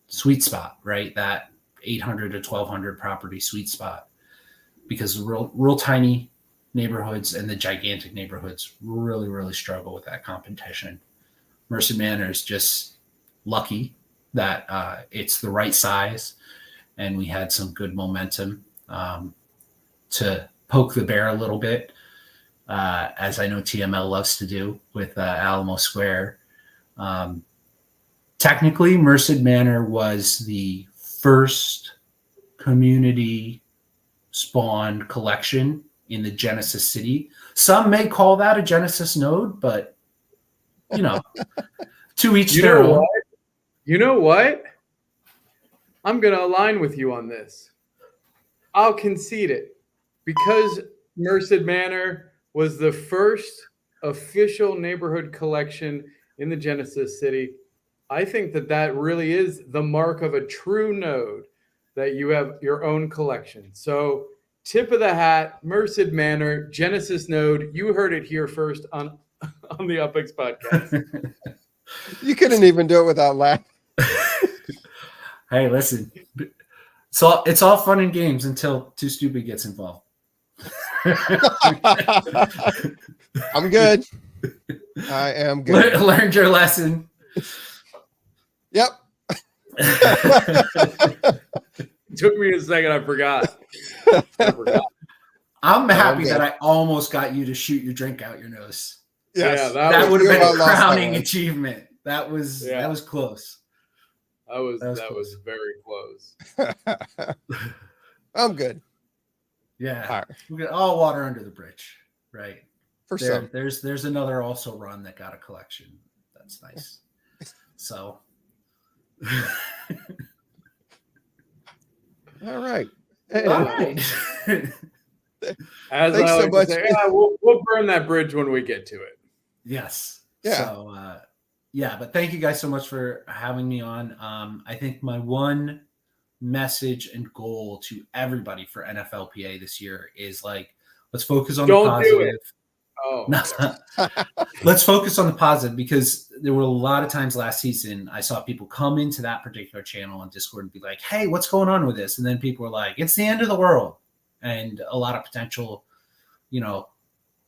sweet spot, right? That 800 to 1,200 property sweet spot. Because the real tiny neighborhoods and the gigantic neighborhoods really, really struggle with that competition. Mercy Manor is just lucky that it's the right size, and we had some good momentum to poke the bear a little bit, as I know TML loves to do with Alamo Square. Technically, Merced Manor was the first community spawned collection in the Genesis City. Some may call that a Genesis node, but you know, to each their own. You know what? I'm going to align with you on this. I'll concede it. Because Merced Manor was the first official neighborhood collection in the Genesis City, I think that really is the mark of a true node, that you have your own collection. So tip of the hat, Merced Manor, Genesis node. You heard it here first on the UPX Podcast. You couldn't even do it without laughing. Hey, listen. So it's all fun and games until Too Stupid gets involved. I'm good. I am good. Learned your lesson. Yep. It took me a second. I forgot. I'm happy that I almost got you to shoot your drink out your nose. Yes. Yeah, that would have been a crowning that achievement. That was close. That was very close. I'm good. Yeah. All right. We got all water under the bridge, right? For some. There's another also run that got a collection. That's nice. So all right. all right. As Thanks I like so much. to say, we'll burn that bridge when we get to it. Yes. Yeah. So but thank you guys so much for having me on. I think my one message and goal to everybody for NFLPA this year is like, let's focus on the positive. Do it. Oh, let's focus on the positive, because there were a lot of times last season I saw people come into that particular channel on Discord and be like, hey, what's going on with this? And then people were like, it's the end of the world. And a lot of potential,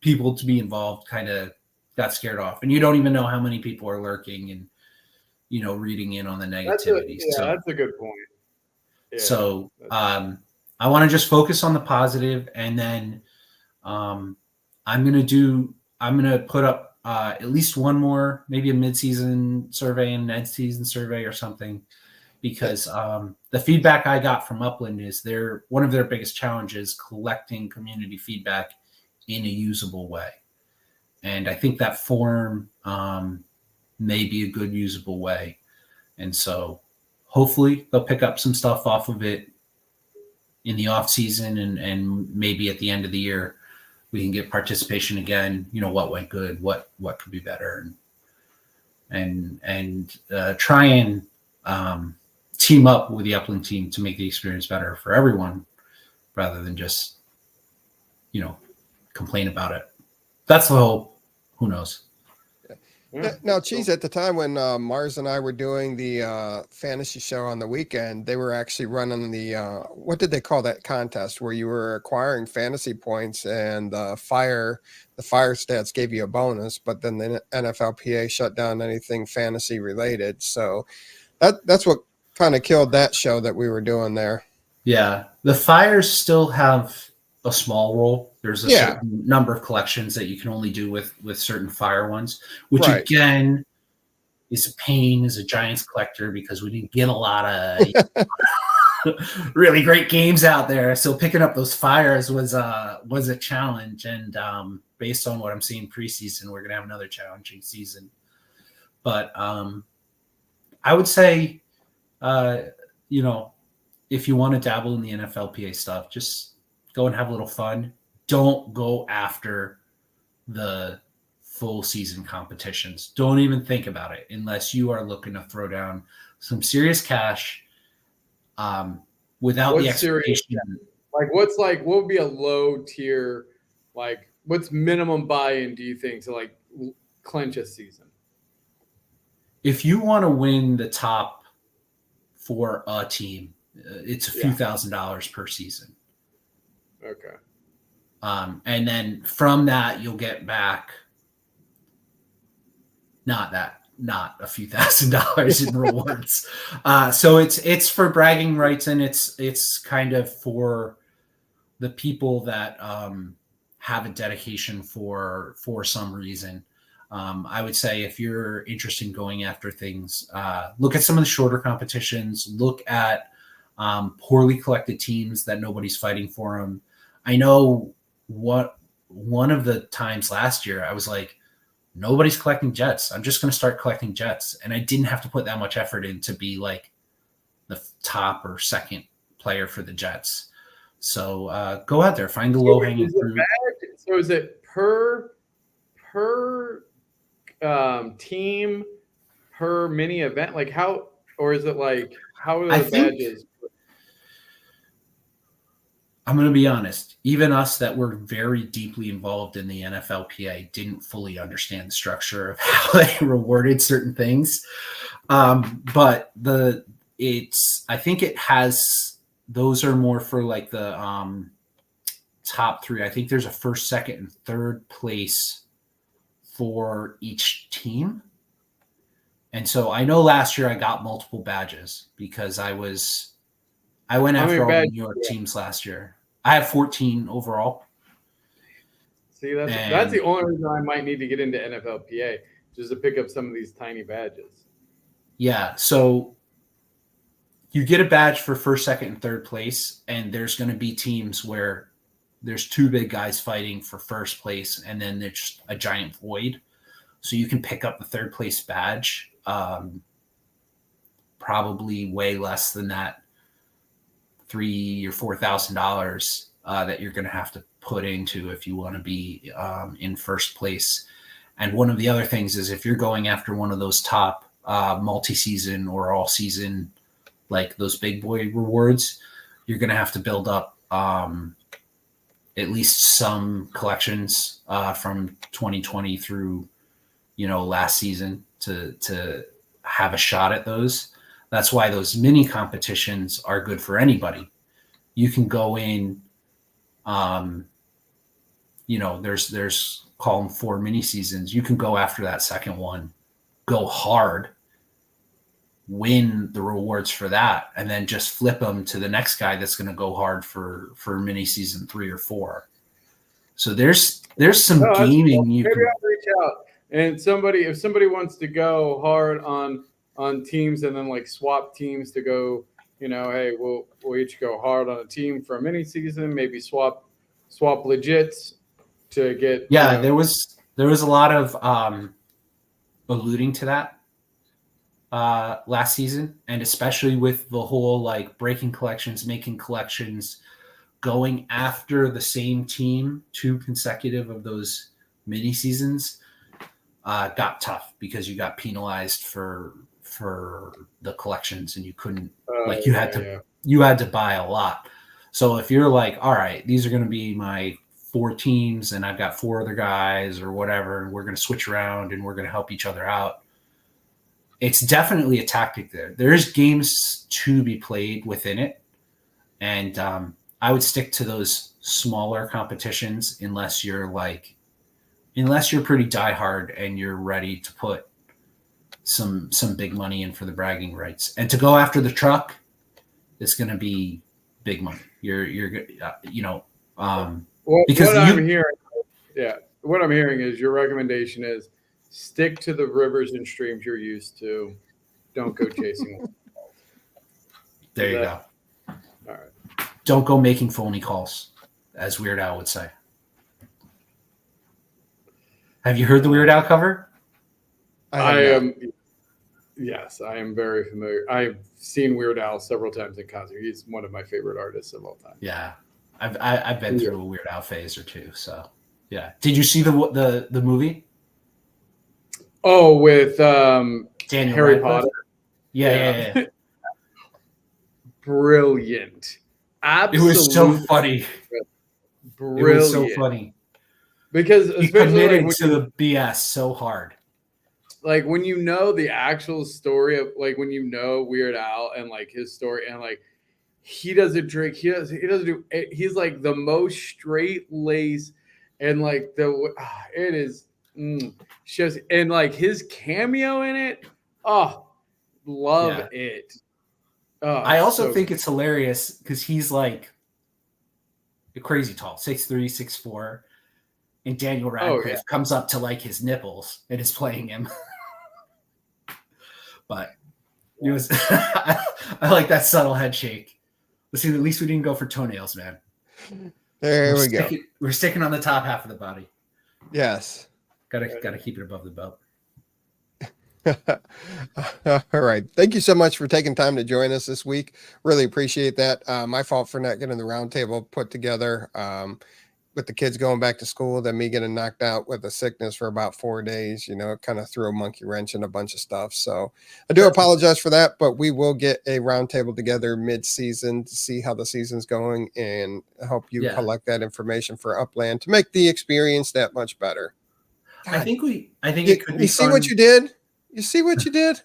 people to be involved kind of got scared off. And you don't even know how many people are lurking and, reading in on the negativity. That's a good point. Yeah, so I want to just focus on the positive, and then I'm going to put up at least one more, maybe a mid-season survey and an end-season survey or something, because the feedback I got from Upland is one of their biggest challenges collecting community feedback in a usable way. And I think that forum may be a good usable way. And so hopefully they'll pick up some stuff off of it in the off season, and maybe at the end of the year we can get participation again. What went good, what could be better, and try and team up with the Upland team to make the experience better for everyone, rather than just complain about it. That's the hope. Who knows? Yeah. Now, geez, at the time when Mars and I were doing the fantasy show on the weekend, they were actually running the what did they call that contest where you were acquiring fantasy points and the fire stats gave you a bonus, but then the NFLPA shut down anything fantasy related. So that's what kind of killed that show that we were doing there. Yeah, the fires still have a small role. There's a Yeah. certain number of collections that you can only do with certain fire ones, which Right. again is a pain as a Giants collector because we didn't get a lot of really great games out there. So picking up those fires was a challenge. And based on what I'm seeing preseason, we're gonna have another challenging season. But I would say, you know, if you want to dabble in the NFLPA stuff, just go and have a little fun. Don't go after the full season competitions. Don't even think about it unless you are looking to throw down some serious cash without the expectation. What would be a low tier, like what's minimum buy-in, do you think, to like clinch a season? If you want to win the top for a team, it's a few $1,000s per season. Okay. And then from that, you'll get back not a few $1,000s in rewards. So it's for bragging rights, and it's kind of for the people that have a dedication for some reason. I would say if you're interested in going after things, look at some of the shorter competitions, look at poorly collected teams that nobody's fighting for them. I know one of the times last year I was like, nobody's collecting Jets. I'm just going to start collecting Jets. And I didn't have to put that much effort in to be like the top or second player for the Jets. So go out there, find the low hanging fruit. So is it per team, per mini event? Like how, or is it like, how are the badges? I'm going to be honest. Even us that were very deeply involved in the NFLPA didn't fully understand the structure of how they rewarded certain things. But I think it has, those are more for like the top three. I think there's a first, second, and third place for each team. And so I know last year I got multiple badges because I went after all the New York teams last year. I have 14 overall. See, that's the only reason I might need to get into NFLPA, just to pick up some of these tiny badges. Yeah, so you get a badge for first, second, and third place, and there's going to be teams where there's two big guys fighting for first place, and then there's just a giant void. So you can pick up the third place badge, probably way less than that $3,000 or $4,000 that you're going to have to put into if you want to be in first place. And one of the other things is if you're going after one of those top multi-season or all season, like those big boy rewards, you're going to have to build up at least some collections from 2020 through, last season to have a shot at those. That's why those mini competitions are good for anybody. You can go in, there's call them 4 mini seasons. You can go after that second one, go hard, win the rewards for that, and then just flip them to the next guy that's going to go hard for mini season 3 or 4. So there's some gaming. Maybe I'll reach out, and if somebody wants to go hard on teams and then like swap teams to go, hey, we'll each go hard on a team for a mini season, maybe swap legits to get. Yeah, there was a lot of alluding to that last season, and especially with the whole like breaking collections, making collections, going after the same team 2 consecutive of those mini seasons got tough because you got penalized for the collections, and you couldn't you had to buy a lot. So if you're like, all right, these are going to be my 4 teams and I've got 4 other guys or whatever, and we're going to switch around and we're going to help each other out. It's definitely a tactic there. There's games to be played within it. And I would stick to those smaller competitions unless you're pretty diehard and you're ready to put some big money in for the bragging rights. And to go after the truck, it's going to be big money. What I'm hearing is your recommendation is stick to the rivers and streams you're used to. Don't go chasing. There you go. All right. Don't go making phony calls, as Weird Al would say. Have you heard the Weird Al cover? Yes, I am very familiar. I've seen Weird Al several times in concert. He's one of my favorite artists of all time. Yeah, I've been through a Weird Al phase or two. So yeah, did you see the movie? Oh, with Daniel Harry Radcliffe? Potter. Yeah. Brilliant. Absolutely. It was so funny. Brilliant. It was so funny. Because he committed to the BS so hard. Like when you know the actual story of like when you know Weird Al and like his story and like he doesn't drink, he's like the most straight lace and like it is just and like his cameo in it. Oh, love it. Oh, I also think it's hilarious because he's like crazy tall, 6'3", 6'4", and Daniel Radcliffe comes up to like his nipples and is playing him. But it was I like that subtle head shake. Let's see, at least we didn't go for toenails, man. There we go. We're sticking on the top half of the body. Yes. Gotta keep it above the belt. All right. Thank you so much for taking time to join us this week. Really appreciate that. My fault for not getting the roundtable put together. With the kids going back to school, then me getting knocked out with a sickness for about 4 days, it kind of threw a monkey wrench in a bunch of stuff. So I do apologize for that, but we will get a roundtable together mid-season to see how the season's going and help you collect that information for Upland to make the experience that much better. God, I think it could be. You see fun. what you did? You see what you did?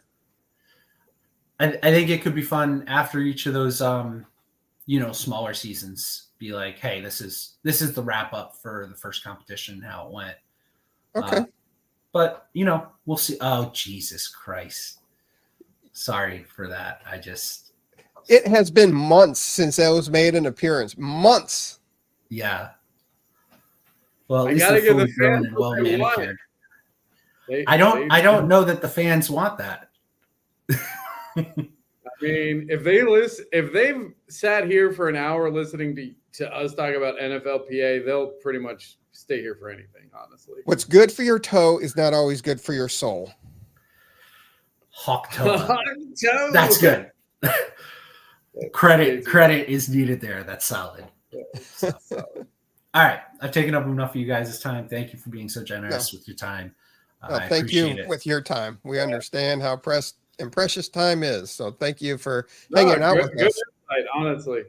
I think it could be fun after each of those, smaller seasons. Be like, hey, this is the wrap up for the first competition, how it went. Okay. But we'll see. Oh, Jesus Christ. Sorry for that. It has been months since those made an appearance. Months. Yeah. Well, at least gotta they're give the fully grown fans and well what they want. manicured. I don't know that the fans want that. I mean, if they've sat here for an hour listening to us talk about NFLPA, they'll pretty much stay here for anything, honestly. What's good for your toe is not always good for your soul. Hawk toe. That's good. Credit is needed there. That's solid. All right. I've taken up enough of you guys' time. Thank you for being so generous with your time. Thank you with your time. We understand how precious time is. So thank you for hanging out with us. Insight, honestly.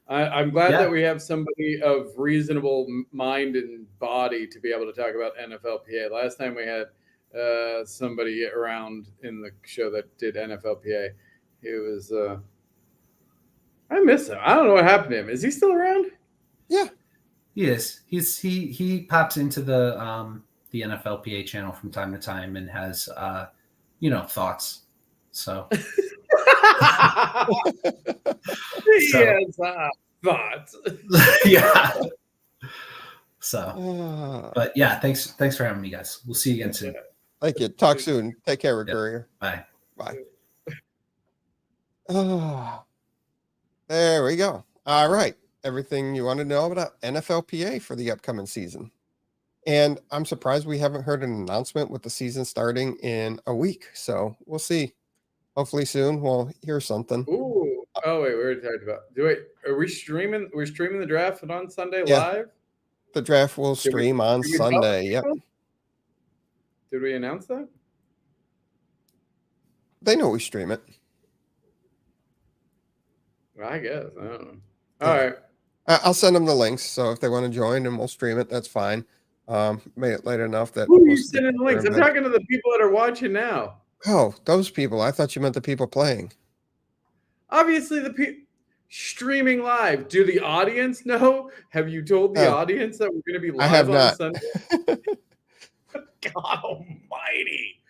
I'm glad that we have somebody of reasonable mind and body to be able to talk about NFLPA. Last time we had somebody around in the show that did NFLPA. He was I miss him. I don't know what happened to him. Is he still around? Yeah. He is. He pops into the NFLPA channel from time to time and has thoughts. So he has thoughts. Yeah. So, but yeah, thanks for having me, guys. We'll see you again soon. Thank you. Talk soon. Take care, Courier. Bye. Bye. Oh, there we go. All right. Everything you want to know about NFLPA for the upcoming season. And I'm surprised we haven't heard an announcement with the season starting in a week. So we'll see. Hopefully soon we'll hear something. Ooh. Oh, wait, we already talked about. Are we streaming? We're streaming the draft on Sunday live? The draft will stream on Sunday. Yep. Did we announce that? They know we stream it. Well, I guess. I don't know. All right. I'll send them the links. So if they want to join and we'll stream it, that's fine. Made it late enough that. Who are you most of the sending the people are links? in I'm bed. talking to the people that are watching now. Oh, those people. I thought you meant the people playing. Obviously, the people streaming live. Do the audience know? Have you told the No. audience that we're going to be I have live on not. Sunday? God almighty.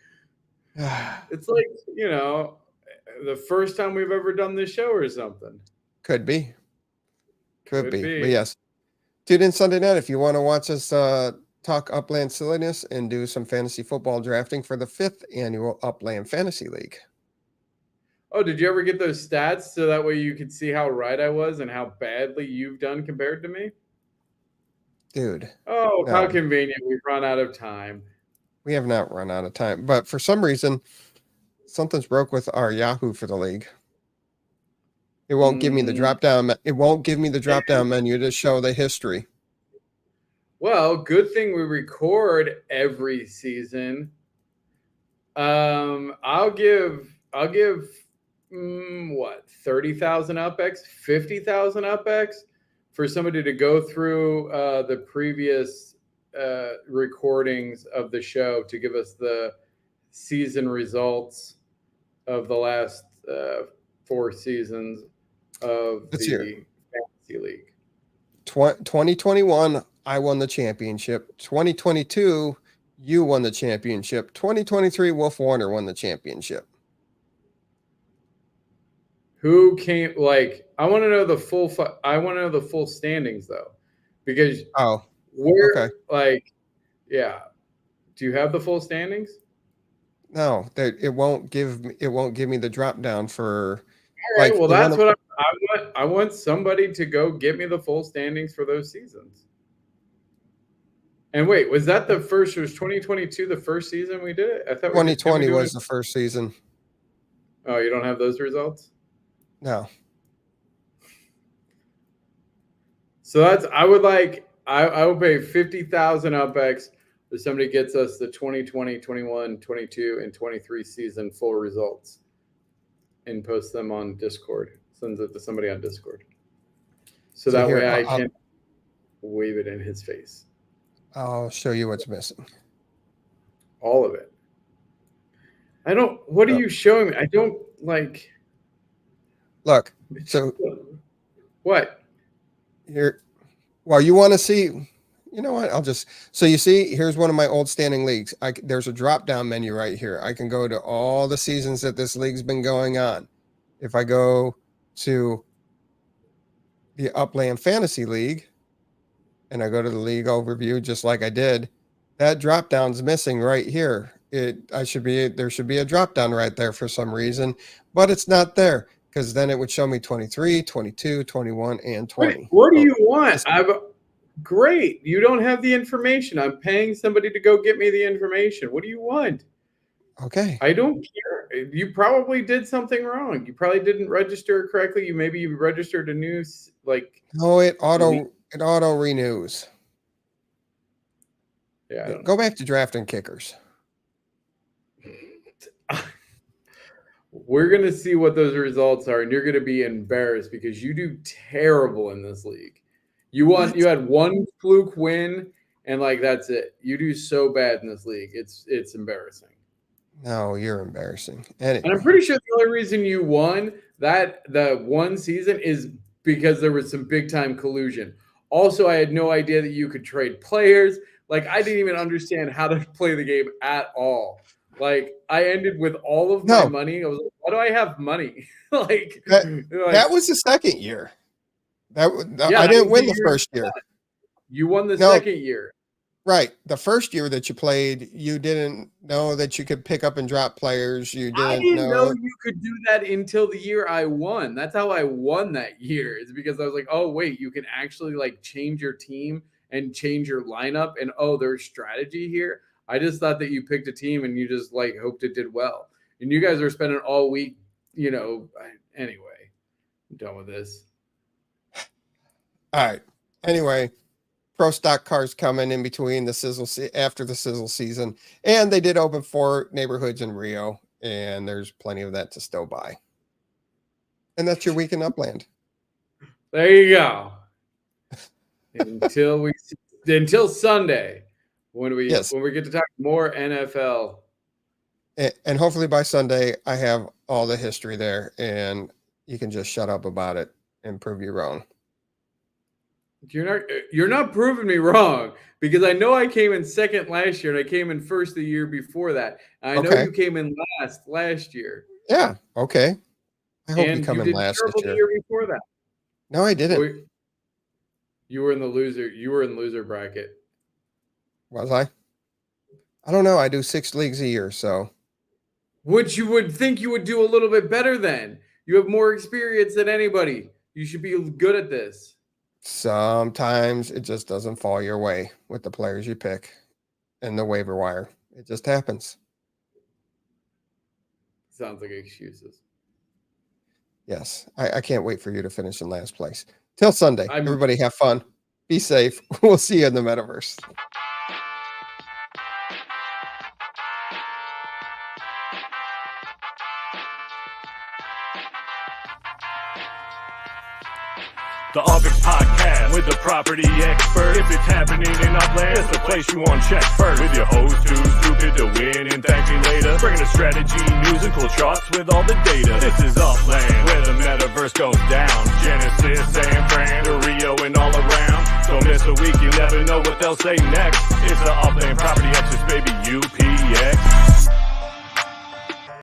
It's like, the first time we've ever done this show or something. Could be. Could be. be. But yes. Tune in Sunday night if you want to watch us talk Upland silliness and do some fantasy football drafting for the 5th annual Upland Fantasy League. Oh, did you ever get those stats so that way you could see how right I was and how badly you've done compared to me? Dude. Oh, no. How convenient. We've run out of time. We have not run out of time. But for some reason, something's broke with our Yahoo for the league. It won't give me the drop down. It won't give me the drop down menu to show the history. Well, good thing we record every season. I'll give 30,000 UPX, 50,000 UPX for somebody to go through the previous recordings of the show to give us the season results of the last 4 seasons of the Fantasy League. 2021, I won the championship. 2022, you won the championship. 2023, Wolf Warner won the championship. Who came? I want to know the full. I want to know the full standings though, because okay. Yeah. Do you have the full standings? No, it won't give me the drop down for. All right, well, that's what I want. I want somebody to go get me the full standings for those seasons. And wait, was that the first? Was 2022 the first season we did it? I thought 2020 was the first season. Oh, you don't have those results? No. So I would pay 50,000 UPX if somebody gets us the 2020, 21, 22, and 23 season full results and post them on Discord. Sends it to somebody on Discord. So that way I can wave it in his face. I'll show you what's missing. All of it. What are you showing me? I don't like. Look, so. What? Here, well, you want to see, you know what? So you see, here's one of my old standing leagues. There's a drop down menu right here. I can go to all the seasons that this league's been going on. If I go to the Upland Fantasy League and I go to the league overview, just like I did, that drop down's missing right here. There should be a drop down right there for some reason, but it's not there. Because then it would show me 23, 22, 21, and 20. What do you want? Great. You don't have the information. I'm paying somebody to go get me the information. What do you want? Okay. I don't care. You probably did something wrong. You probably didn't register correctly. Maybe you registered a new No, it auto renews. Yeah. Go back to drafting kickers. We're going to see what those results are, and you're going to be embarrassed because you do terrible in this league. You had one fluke win, and that's it. You do so bad in this league. It's embarrassing. No, you're embarrassing. Anyway. And I'm pretty sure the only reason you won the one season is because there was some big time collusion. Also, I had no idea that you could trade players. I didn't even understand how to play the game at all. I ended with all of my money. I was like, why do I have money? That was the second year. I didn't win the first year. You won the second year. Right. The first year that you played, you didn't know that you could pick up and drop players. I didn't know you could do that until the year I won. That's how I won that year. Is because I was like, oh, wait, you can actually change your team and change your lineup. And there's strategy here. I just thought that you picked a team and you just hoped it did well. And you guys are spending all week, anyway, I'm done with this. All right. Anyway, pro stock cars coming in between after the sizzle season. And they did open 4 neighborhoods in Rio, and there's plenty of that to still buy. And that's your week in Upland. There you go. until Sunday when we Yes. get to talk more NFL. And hopefully by Sunday, I have all the history there and you can just shut up about it and prove you wrong. You're not proving me wrong, because I know I came in second last year and I came in first the year before that. I know you came in last year. Yeah. Okay. I hope you come you in did last terrible this year. the year before that. No, I didn't. You were in the loser bracket. Was I? I don't know. I do 6 leagues a year, so. Which you would think you would do a little bit better than. You have more experience than anybody. You should be good at this. Sometimes it just doesn't fall your way with the players you pick and the waiver wire. It just happens. Sounds like excuses. Yes. I can't wait for you to finish in last place. Till Sunday. Everybody have fun. Be safe. We'll see you in the metaverse. The UPX Podcast with the property expert. If it's happening in Upland, it's the place you want to check first. With your host too stupid to win and thank me later. Bringing the strategy, news, and cool charts with all the data. This is Upland, where the metaverse goes down. Genesis, San Fran, to Rio, and all around. Don't miss a week, you never know what they'll say next. It's the Upland Property